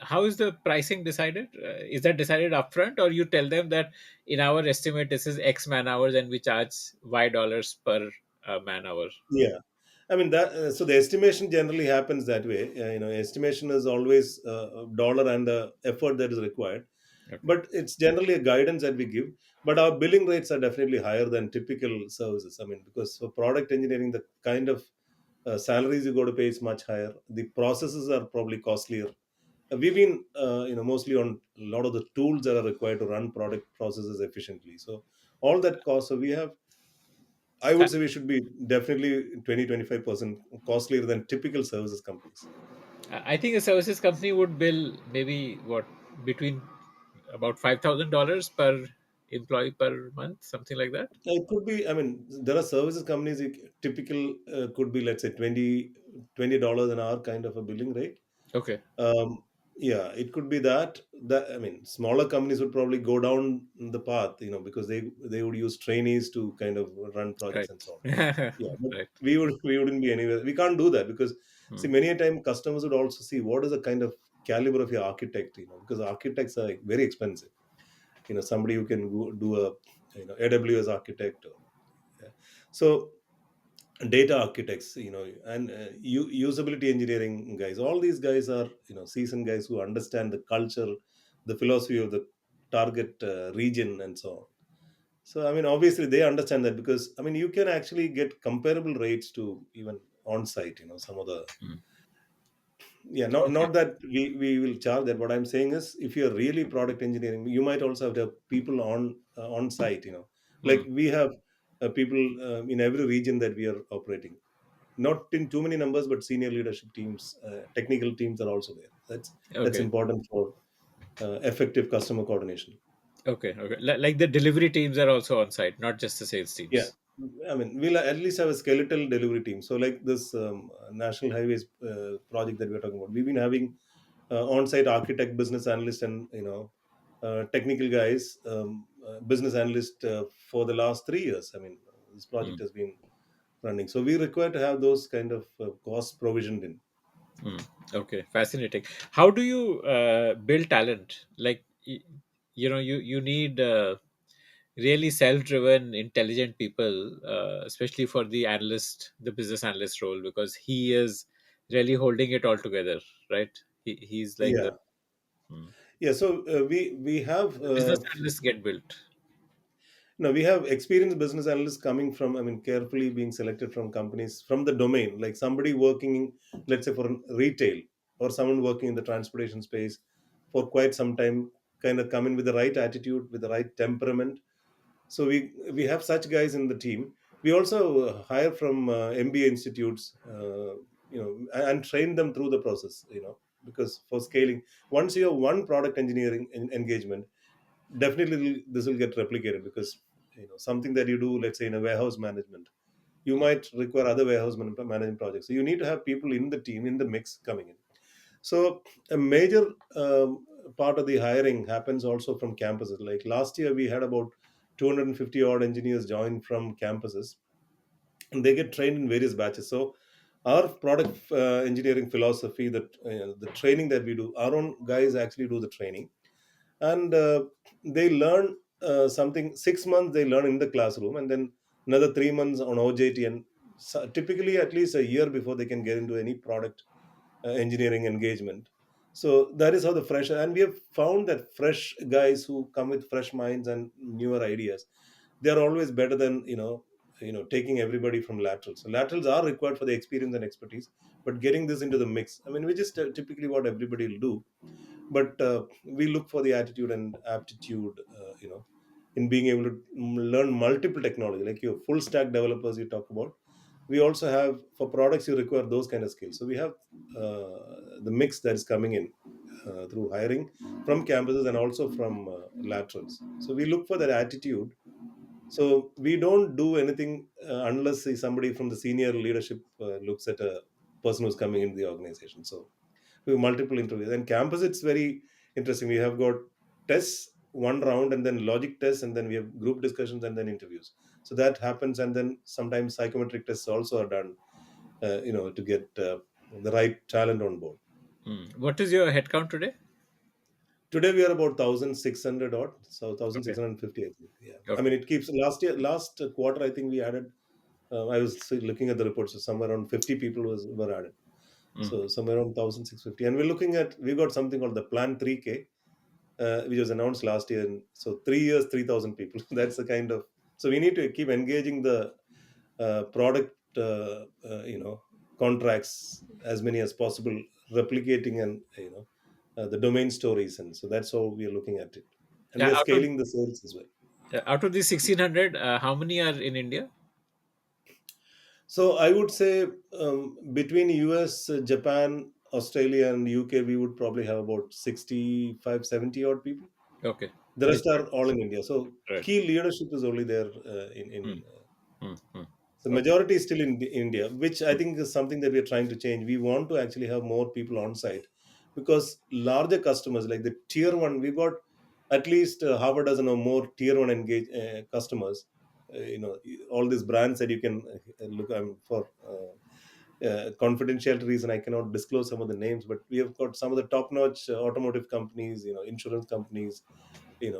how is the pricing decided? Is that decided upfront, or you tell them that in our estimate this is X man hours and we charge Y dollars per man hour? Yeah, I mean that. So the estimation generally happens that way. Estimation is always a dollar and the effort that is required, Okay, but it's generally a guidance that we give. But our billing rates are definitely higher than typical services. I mean, because for product engineering, the kind of salaries you got to pay is much higher. The processes are probably costlier. We've been, mostly on a lot of the tools that are required to run product processes efficiently. So all that cost. So we have, I uh, would say, we should be definitely 20-25% costlier than typical services companies. I think a services company would bill maybe what, between about $5,000 per employee per month, something like that. It could be. I mean, there are services companies. Typical could be, let's say, $20 an hour kind of a billing rate. Okay, Um, yeah, it could be that. That, I mean, smaller companies would probably go down the path, because they would use trainees to kind of run projects right. and so on. Yeah, but Right. we wouldn't be anywhere. We can't do that because, see, Hmm. many a time customers would also see what is the kind of caliber of your architect, because architects are like very expensive. Somebody who can do a AWS architect, or yeah. So data architects, and usability engineering guys, all these guys are seasoned guys who understand the culture, the philosophy of the target region and so on. So I mean, obviously they understand that, because I mean, you can actually get comparable rates to even on site, some of the. Hmm. Yeah, not Okay. not that we will charge that. What I'm saying is, if you're really product engineering, you might also have to have people on site, like Hmm. we have people in every region that we are operating, not in too many numbers, but senior leadership teams, technical teams are also there. That's Okay. important for effective customer coordination. Okay. Okay. Like the delivery teams are also on site, not just the sales Yeah, teams. I mean, we'll at least have a skeletal delivery team. So, like this national highways project that we're talking about, we've been having on-site architect, business analyst, and technical guys, business analyst for the last 3 years. I mean, this Hmm. project has been running, so we require to have those kind of costs provisioned in. Hmm. Okay. Fascinating. How do you build talent? Like, you need really self-driven, intelligent people, especially for the business analyst role, because he is really holding it all together, right? He's like the. Yeah, Hmm. yeah. So we have The business analysts get built. no, we have experienced business analysts coming from, I mean, carefully being selected from companies from the domain, like somebody working in, let's say, for retail, or someone working in the transportation space for quite some time, kind of come in with the right attitude, with the right temperament. So we have such guys in the team. We also hire from MBA institutes, and train them through the process, because for scaling, once you have one product engineering engagement, definitely this will get replicated, because something that you do, let's say, in a warehouse management, you might require other warehouse management projects. So you need to have people in the team, in the mix, coming in. So a major part of the hiring happens also from campuses. Like last year we had about 250 odd engineers join from campuses, and they get trained in various batches. So our product engineering philosophy, that the training that we do, our own guys actually do the training, and they learn something. 6 months they learn in the classroom, and then another 3 months on OJT, and typically at least a year before they can get into any product engineering engagement. So that is how the fresh, and we have found that fresh guys who come with fresh minds and newer ideas, they are always better than taking everybody from laterals. So laterals are required for the experience and expertise, but getting this into the mix, I mean, which is typically what everybody will do. But we look for the attitude and aptitude, in being able to learn multiple technology, like your full stack developers you talk about. We also have, for products you require those kind of skills. So we have the mix that is coming in through hiring from campuses and also from laterals. So we look for that attitude. So we don't do anything unless somebody from the senior leadership looks at a person who's coming into the organization. So we have multiple interviews. And campus, it's very interesting. We have got tests, one round, and then logic tests, and then we have group discussions and then interviews. So that happens, and then sometimes psychometric tests also are done, to get the right talent on board. What is your headcount today? Today we are about 1,600 odd, so Okay. 1,650, I think. Yeah, I Okay. mean, it keeps last quarter. I think we added. I was looking at the reports, so somewhere around 50 people were added. Mm. So somewhere around 1,650, and we got something called the Plan 3K, which was announced last year. And so 3 years, 3,000 people. That's the kind of, so we need to keep engaging the product, contracts as many as possible, replicating and the domain stories, and so that's how we are looking at it, and we Yeah, are scaling the sales as well. out of these 1,600, how many are in India? So I would say between US, Japan, Australia, and UK, we would probably have about 65, 70 odd people. Okay. The rest are all Majority. in India. So Right. key leadership is only there Mm, in mm. the Okay. majority is still in India, which I think is something that we're trying to change. We want to actually have more people on site, because larger customers like the tier one, we've got at least half a dozen or more tier one engage customers. All these brands that you can look for. Confidentiality reason, I cannot disclose some of the names, but we have got some of the top-notch automotive companies, insurance companies,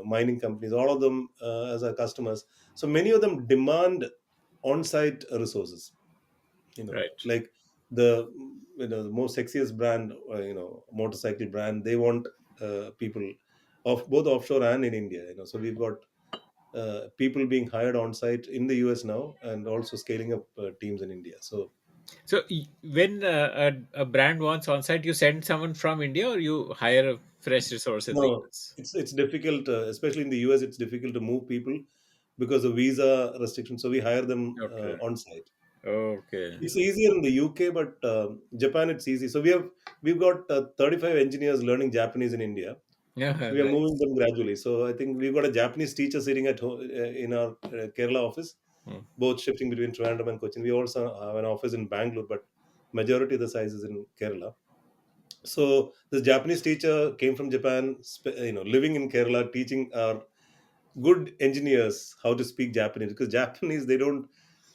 mining companies, all of them as our customers. So many of them demand on-site resources, Right. like the the most sexiest brand, motorcycle brand, they want people of both offshore and in India. So we've got people being hired on site in the US now, and also scaling up teams in India. So So when a brand wants on-site, you send someone from India or you hire a fresh resource in the no, US? it's difficult, especially in the US. It's difficult to move people because of visa restrictions. So we hire them Okay. on site. Okay. It's easier in the UK, but Japan it's easy. So we've got 35 engineers learning Japanese in India. Yeah, So we are moving nice. them gradually. So I think we've got a Japanese teacher sitting at home in our Kerala office, Mm. both shifting between Trivandrum and Cochin. We also have an office in Bangalore, but majority of the size is in Kerala. So this Japanese teacher came from Japan, living in Kerala, teaching our good engineers how to speak Japanese, because Japanese, they don't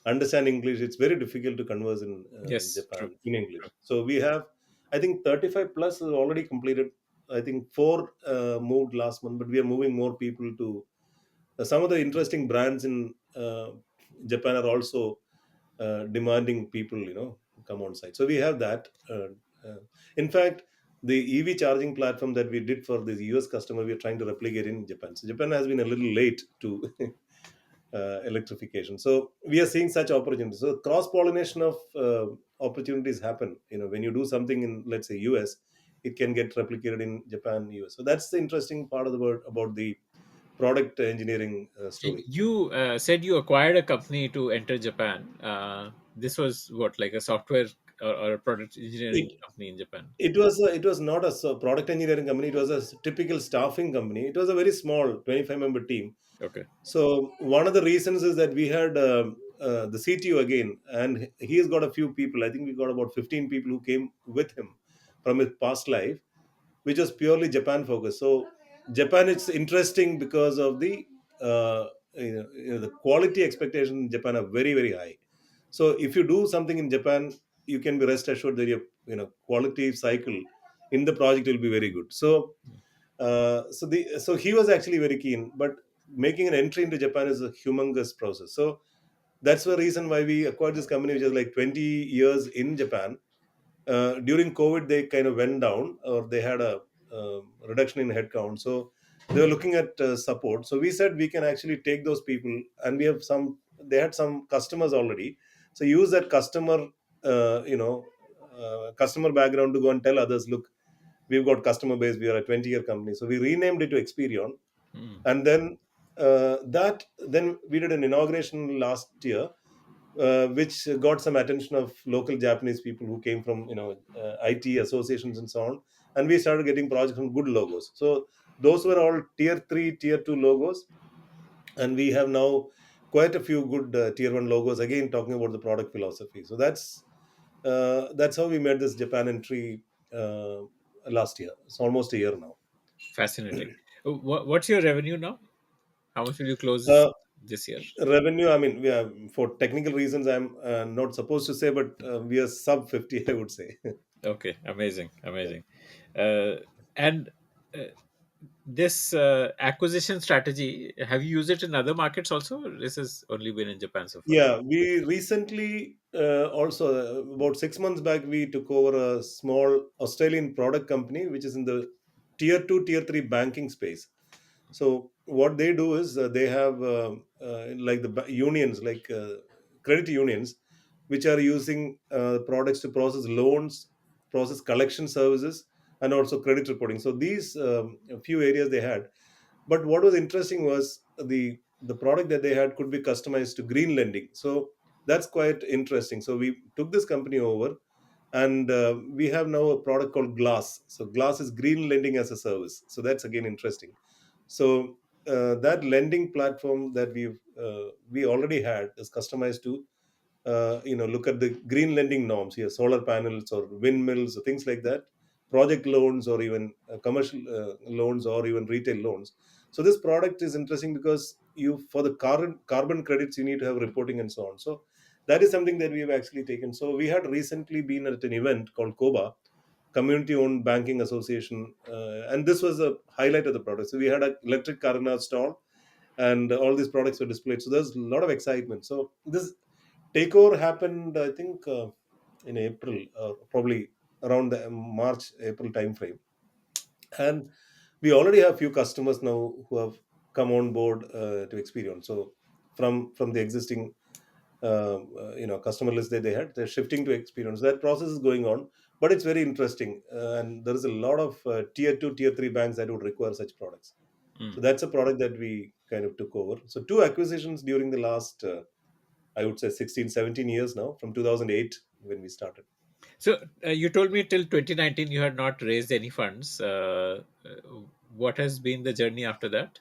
understand English. It's very difficult to converse in Yes, true. Japan in True. English. So we have, I think 35 plus is already completed. I think four moved last month, but we are moving more people to some of the interesting brands in Japan are also demanding people, come on site. So we have that. Uh, in fact, the EV charging platform that we did for the US customer, we are trying to replicate in Japan. So Japan has been a little late to electrification. So we are seeing such opportunities. So cross pollination of opportunities happen. When you do something in, let's say, US, it can get replicated in Japan, US. So that's the interesting part of the word about the product engineering story. You said you acquired a company to enter Japan. This was what, like a software or a product engineering It company in Japan? it was not a product engineering company. It was a typical staffing company. It was a very small 25-member team. Okay. So one of the reasons is that we had the CTO again, and he's got a few people. I think we got about 15 people who came with him from his past life, which was purely Japan focused. So Japan, it's interesting because of the the quality expectations in Japan are very, very high. So if you do something in Japan, you can be rest assured that your quality cycle in the project will be very good. So so he was actually very keen, but making an entry into Japan is a humongous process. So that's the reason why we acquired this company, which is like 20 years in Japan. During COVID, they kind of went down, or they had a reduction in headcount. So they were looking at support. So we said we can actually take those people, and we have some. they had some customers already. So use that customer, customer background to go and tell others, look, we've got customer base. We are a 20-year company. So we renamed it to Experion, Mm. and then then we did an inauguration last year, which got some attention of local Japanese people who came from IT associations and so on, and we started getting projects from good logos. So those were all tier three, tier two logos, and we have now quite a few good tier one logos. Again, talking about the product philosophy. So that's how we made this Japan entry last year. It's almost a year now. Fascinating. What's your revenue now? How much will you close Uh, this year? Revenue, I mean, we are, for technical reasons, I'm not supposed to say, but we are sub 50, I would say. Okay, amazing, amazing. Uh, and uh, this acquisition strategy, have you used it in other markets also? Or this has only been in Japan so far? Yeah, we recently also about 6 months back we took over a small Australian product company which is in the tier two, tier three banking space. So what they do is they have like the unions, like credit unions, which are using products to process loans, process collection services, and also credit reporting. So these a few areas they had. But what was interesting was the product that they had could be customized to green lending. So that's quite interesting. So we took this company over, and we have now a product called Glass. So Glass is green lending as a service. So that's again interesting. So that lending platform that we already had is customized to look at the green lending norms here, solar panels or windmills or things like that, project loans or even commercial loans or even retail loans. So this product is interesting because you for the carbon credits you need to have reporting and so on. So that is something that we have actually taken. So we had recently been at an event called Koba, community owned banking association, and this was a highlight of the product. So we had an electric car in our stall, and all these products were displayed. So there's a lot of excitement. So this takeover happened, I think, in April, probably around the March April timeframe, and we already have few customers now who have come on board to Experian. So from the existing customer list that they had, they're shifting to Experian. So that process is going on, but it's very interesting, and there is a lot of tier two, tier three banks that would require such products. So Mm. that's a product that we kind of took over. So two acquisitions during the last I would say 16, 17 years now, from 2008 when we started. So you told me till 2019 you had not raised any funds. What has been the journey after that?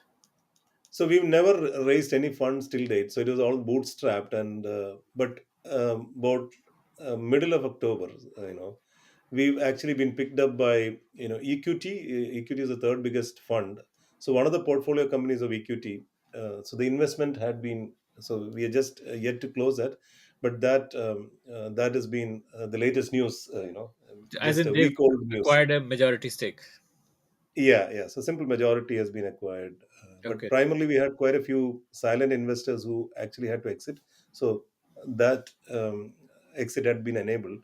So we've never raised any funds till date. So it was all bootstrapped, and but about middle of October, we've actually been picked up by EQT. EQT is the third biggest fund. So one of the portfolio companies of EQT. So the investment had been. So we are just yet to close that, but that has been the latest news. As Just in a they've week old news. acquired a majority stake. Yeah, yeah. So simple majority has been acquired, but Okay. primarily we had quite a few silent investors who actually had to exit. So that exit had been enabled,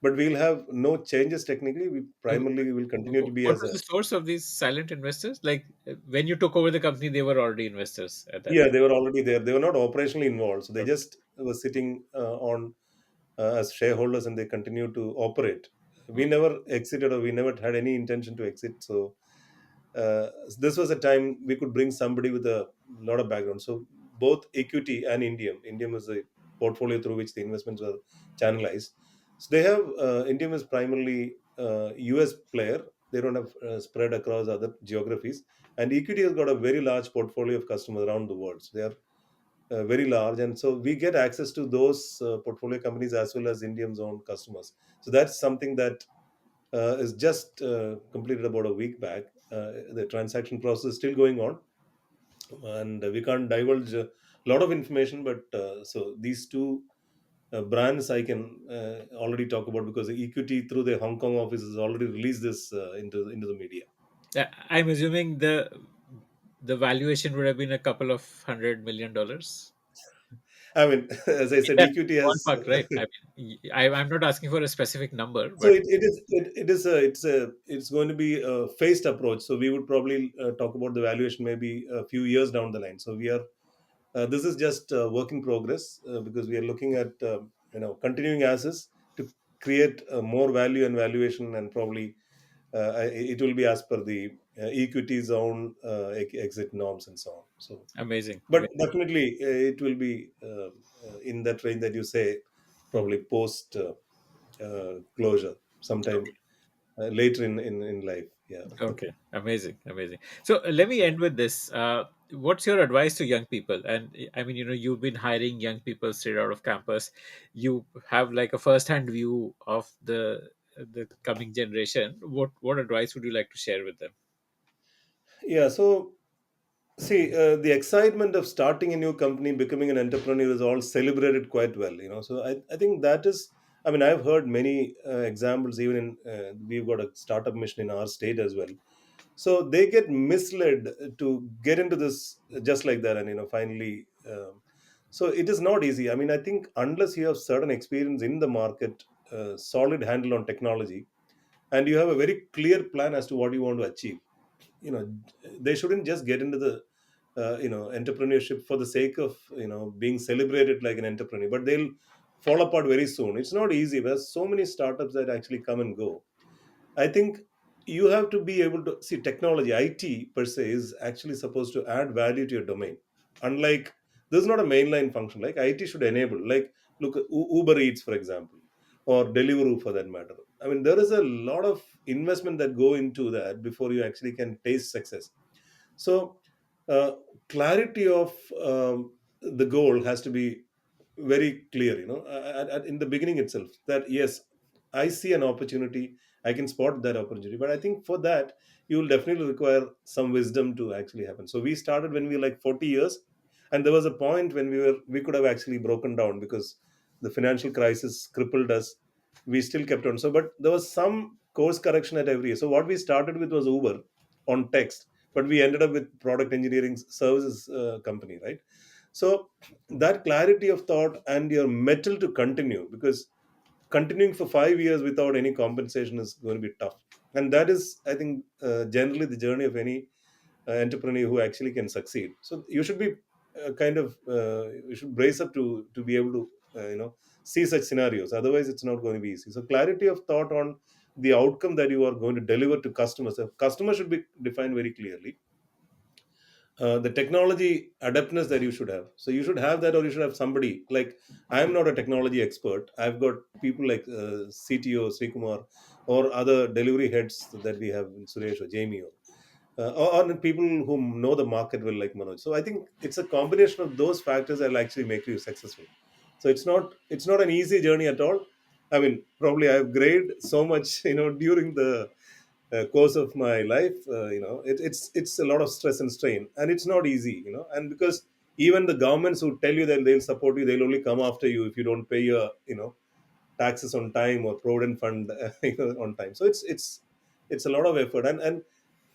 but we'll have no changes technically. We Uh, primarily will continue to be What as was a. the source of these silent investors? Like when you took over the company, they were already investors at that Yeah, time. they were already there. They were not operationally involved, so they Okay. just were sitting on as shareholders, and they continue to operate. We Mm. never exited, or we never had any intention to exit. So uh, this was a time we could bring somebody with a lot of background. So both equity and Indium is the portfolio through which the investments were channelized. So they have Indium is primarily US player. They don't have spread across other geographies. And equity has got a very large portfolio of customers around the world. So they are very large, and so we get access to those portfolio companies as well as Indium's own customers. So that's something that is just completed about a week back. The transaction process is still going on, and we can't divulge a lot of information. But so these two brands I can already talk about because the equity through the Hong Kong office has already released this into the media. I'm assuming the valuation would have been a couple of $100 million. I mean, as I said, Yeah, equity has. ballpark, right? I mean, I'm not asking for a specific number, So but it's going to be a phased approach. So we would probably talk about the valuation maybe a few years down the line. So we are This is just work in progress, because we are looking at continuing as is to create more value and valuation, and probably it will be as per the equity zone exit norms and so on. So, Amazing, but amazing. definitely it will be in that range that you say, Hmm. probably post closure sometime later in life. Yeah. Okay, amazing, amazing. So let me end with this. What's your advice to young people? And I mean, you've been hiring young people straight out of campus. You have like a first-hand view of the coming generation. What advice would you like to share with them? Yeah. So, see, the excitement of starting a new company, becoming an entrepreneur is all celebrated quite well, So I think that is, I mean, I've heard many examples, even we've got a startup mission in our state as well. So they get misled to get into this just like that, and, finally, so it is not easy. I mean, I think unless you have certain experience in the market, solid handle on technology, and you have a very clear plan as to what you want to achieve, you know they shouldn't just get into the entrepreneurship for the sake of being celebrated like an entrepreneur, but they'll fall apart very soon. It's not easy. There's so many startups that actually come and go. I think you have to be able to see technology. IT per se is actually supposed to add value to your domain. Unlike, this is not a mainline function. Like, IT should enable. Like, look at Uber Eats, for example, or Deliveroo for that matter. I mean, there is a lot of investment that go into that before you actually can taste success. So, uh, clarity of the goal has to be very clear, in the beginning itself, that yes, I see an opportunity, I can spot that opportunity. But I think for that, you will definitely require some wisdom to actually happen. So we started when we were like 40 years, and there was a point when we could have actually broken down because the financial crisis crippled us. We still kept on. So, but there was some course correction at every year. So what we started with was Uber on text, but we ended up with product engineering services company, right? So that clarity of thought and your metal to continue, because continuing for 5 years without any compensation is going to be tough. And that is, I think, generally the journey of any entrepreneur who actually can succeed. So you should be you should brace up to be able to see such scenarios. Otherwise, it's not going to be easy. So clarity of thought on the outcome that you are going to deliver to customers. The customer should be defined very clearly. The technology adeptness that you should have. So you should have that, or you should have somebody like, I am not a technology expert. I've got people like CTO Srikumar, or other delivery heads that we have in Suresh or Jamie, or people who know the market well, like Manoj. So I think it's a combination of those factors that will actually make you successful. So it's not an easy journey at all. I mean, probably I've graded so much, during the course of my life. It's a lot of stress and strain, and it's not easy. And because even the governments who tell you that they'll support you, they'll only come after you if you don't pay your taxes on time, or provident fund on time. So it's a lot of effort. And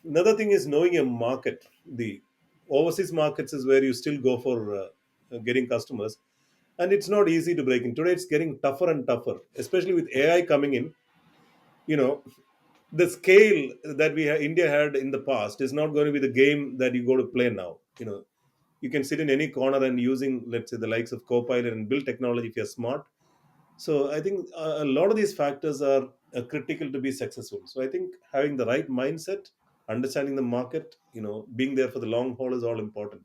another thing is knowing a market. The overseas markets is where you still go for getting customers, and it's not easy to break in. Today it's getting tougher and tougher, especially with AI coming in. you know the scale that India had in the past is not going to be the game that you go to play now. You can sit in any corner and using, let's say, the likes of Copilot and build technology if you're smart. So I think a lot of these factors are critical to be successful. So I think having the right mindset, understanding the market, being there for the long haul is all important,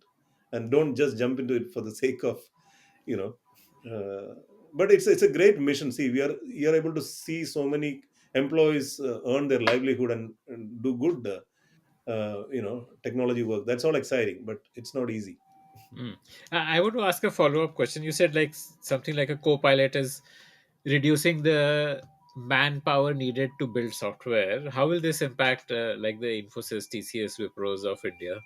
and don't just jump into it for the sake of, you know. But it's a great mission. See, we are able to see so many employees earn their livelihood and do good, technology work. That's all exciting, but it's not easy. Mm. I want to ask a follow-up question. You said like something like a co-pilot is reducing the manpower needed to build software. How will this impact like the Infosys, TCS, Wipros of India?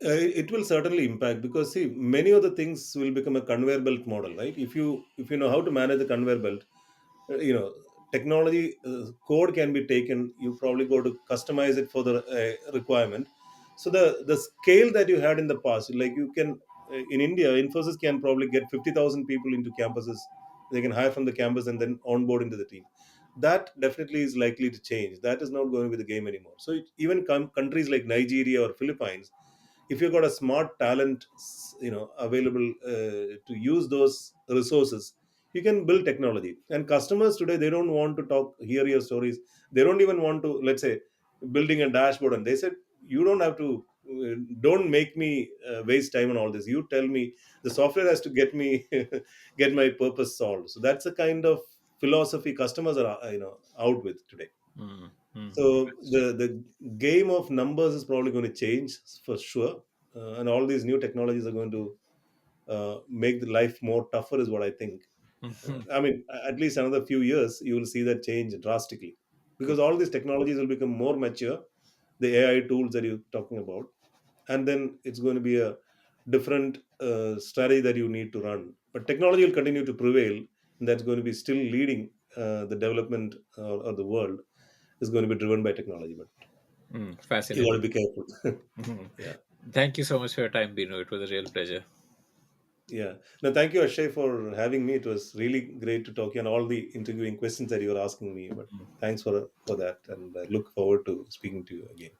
It will certainly impact, because see, many of the things will become a conveyor belt model, right? If you know how to manage the conveyor belt, technology code can be taken. You probably go to customize it for the requirement. So the scale that you had in the past, like you can, in India, Infosys can probably get 50,000 people into campuses. They can hire from the campus and then onboard into the team. That definitely is likely to change. That is not going to be the game anymore. So even countries like Nigeria or Philippines, if you've got a smart talent, available to use those resources, you can build technology. And customers today, they don't want to hear your stories. They don't even want to, let's say, building a dashboard, and they said, you don't have to, don't make me waste time on all this. You tell me, the software has to get me get my purpose solved. So that's the kind of philosophy customers are out with today. Mm, mm. So That's the game of numbers is probably going to change for sure, and all these new technologies are going to make the life more tougher, is what I think. true. I mean, at least another few years, you will see that change drastically, because all these technologies will become more mature. The AI tools that you're talking about, and then it's going to be a different strategy that you need to run. But technology will continue to prevail, and that's going to be still leading the development, or the world is going to be driven by technology. But you got to Fascinating. be careful. Mhm. Yeah. Thank you so much for your time, Bino. It was a real pleasure. Yeah. No, thank you, Akshay, for having me. It was really great to talk to you, and all the interviewing questions that you were asking me. But thanks for that, and I look forward to speaking to you again.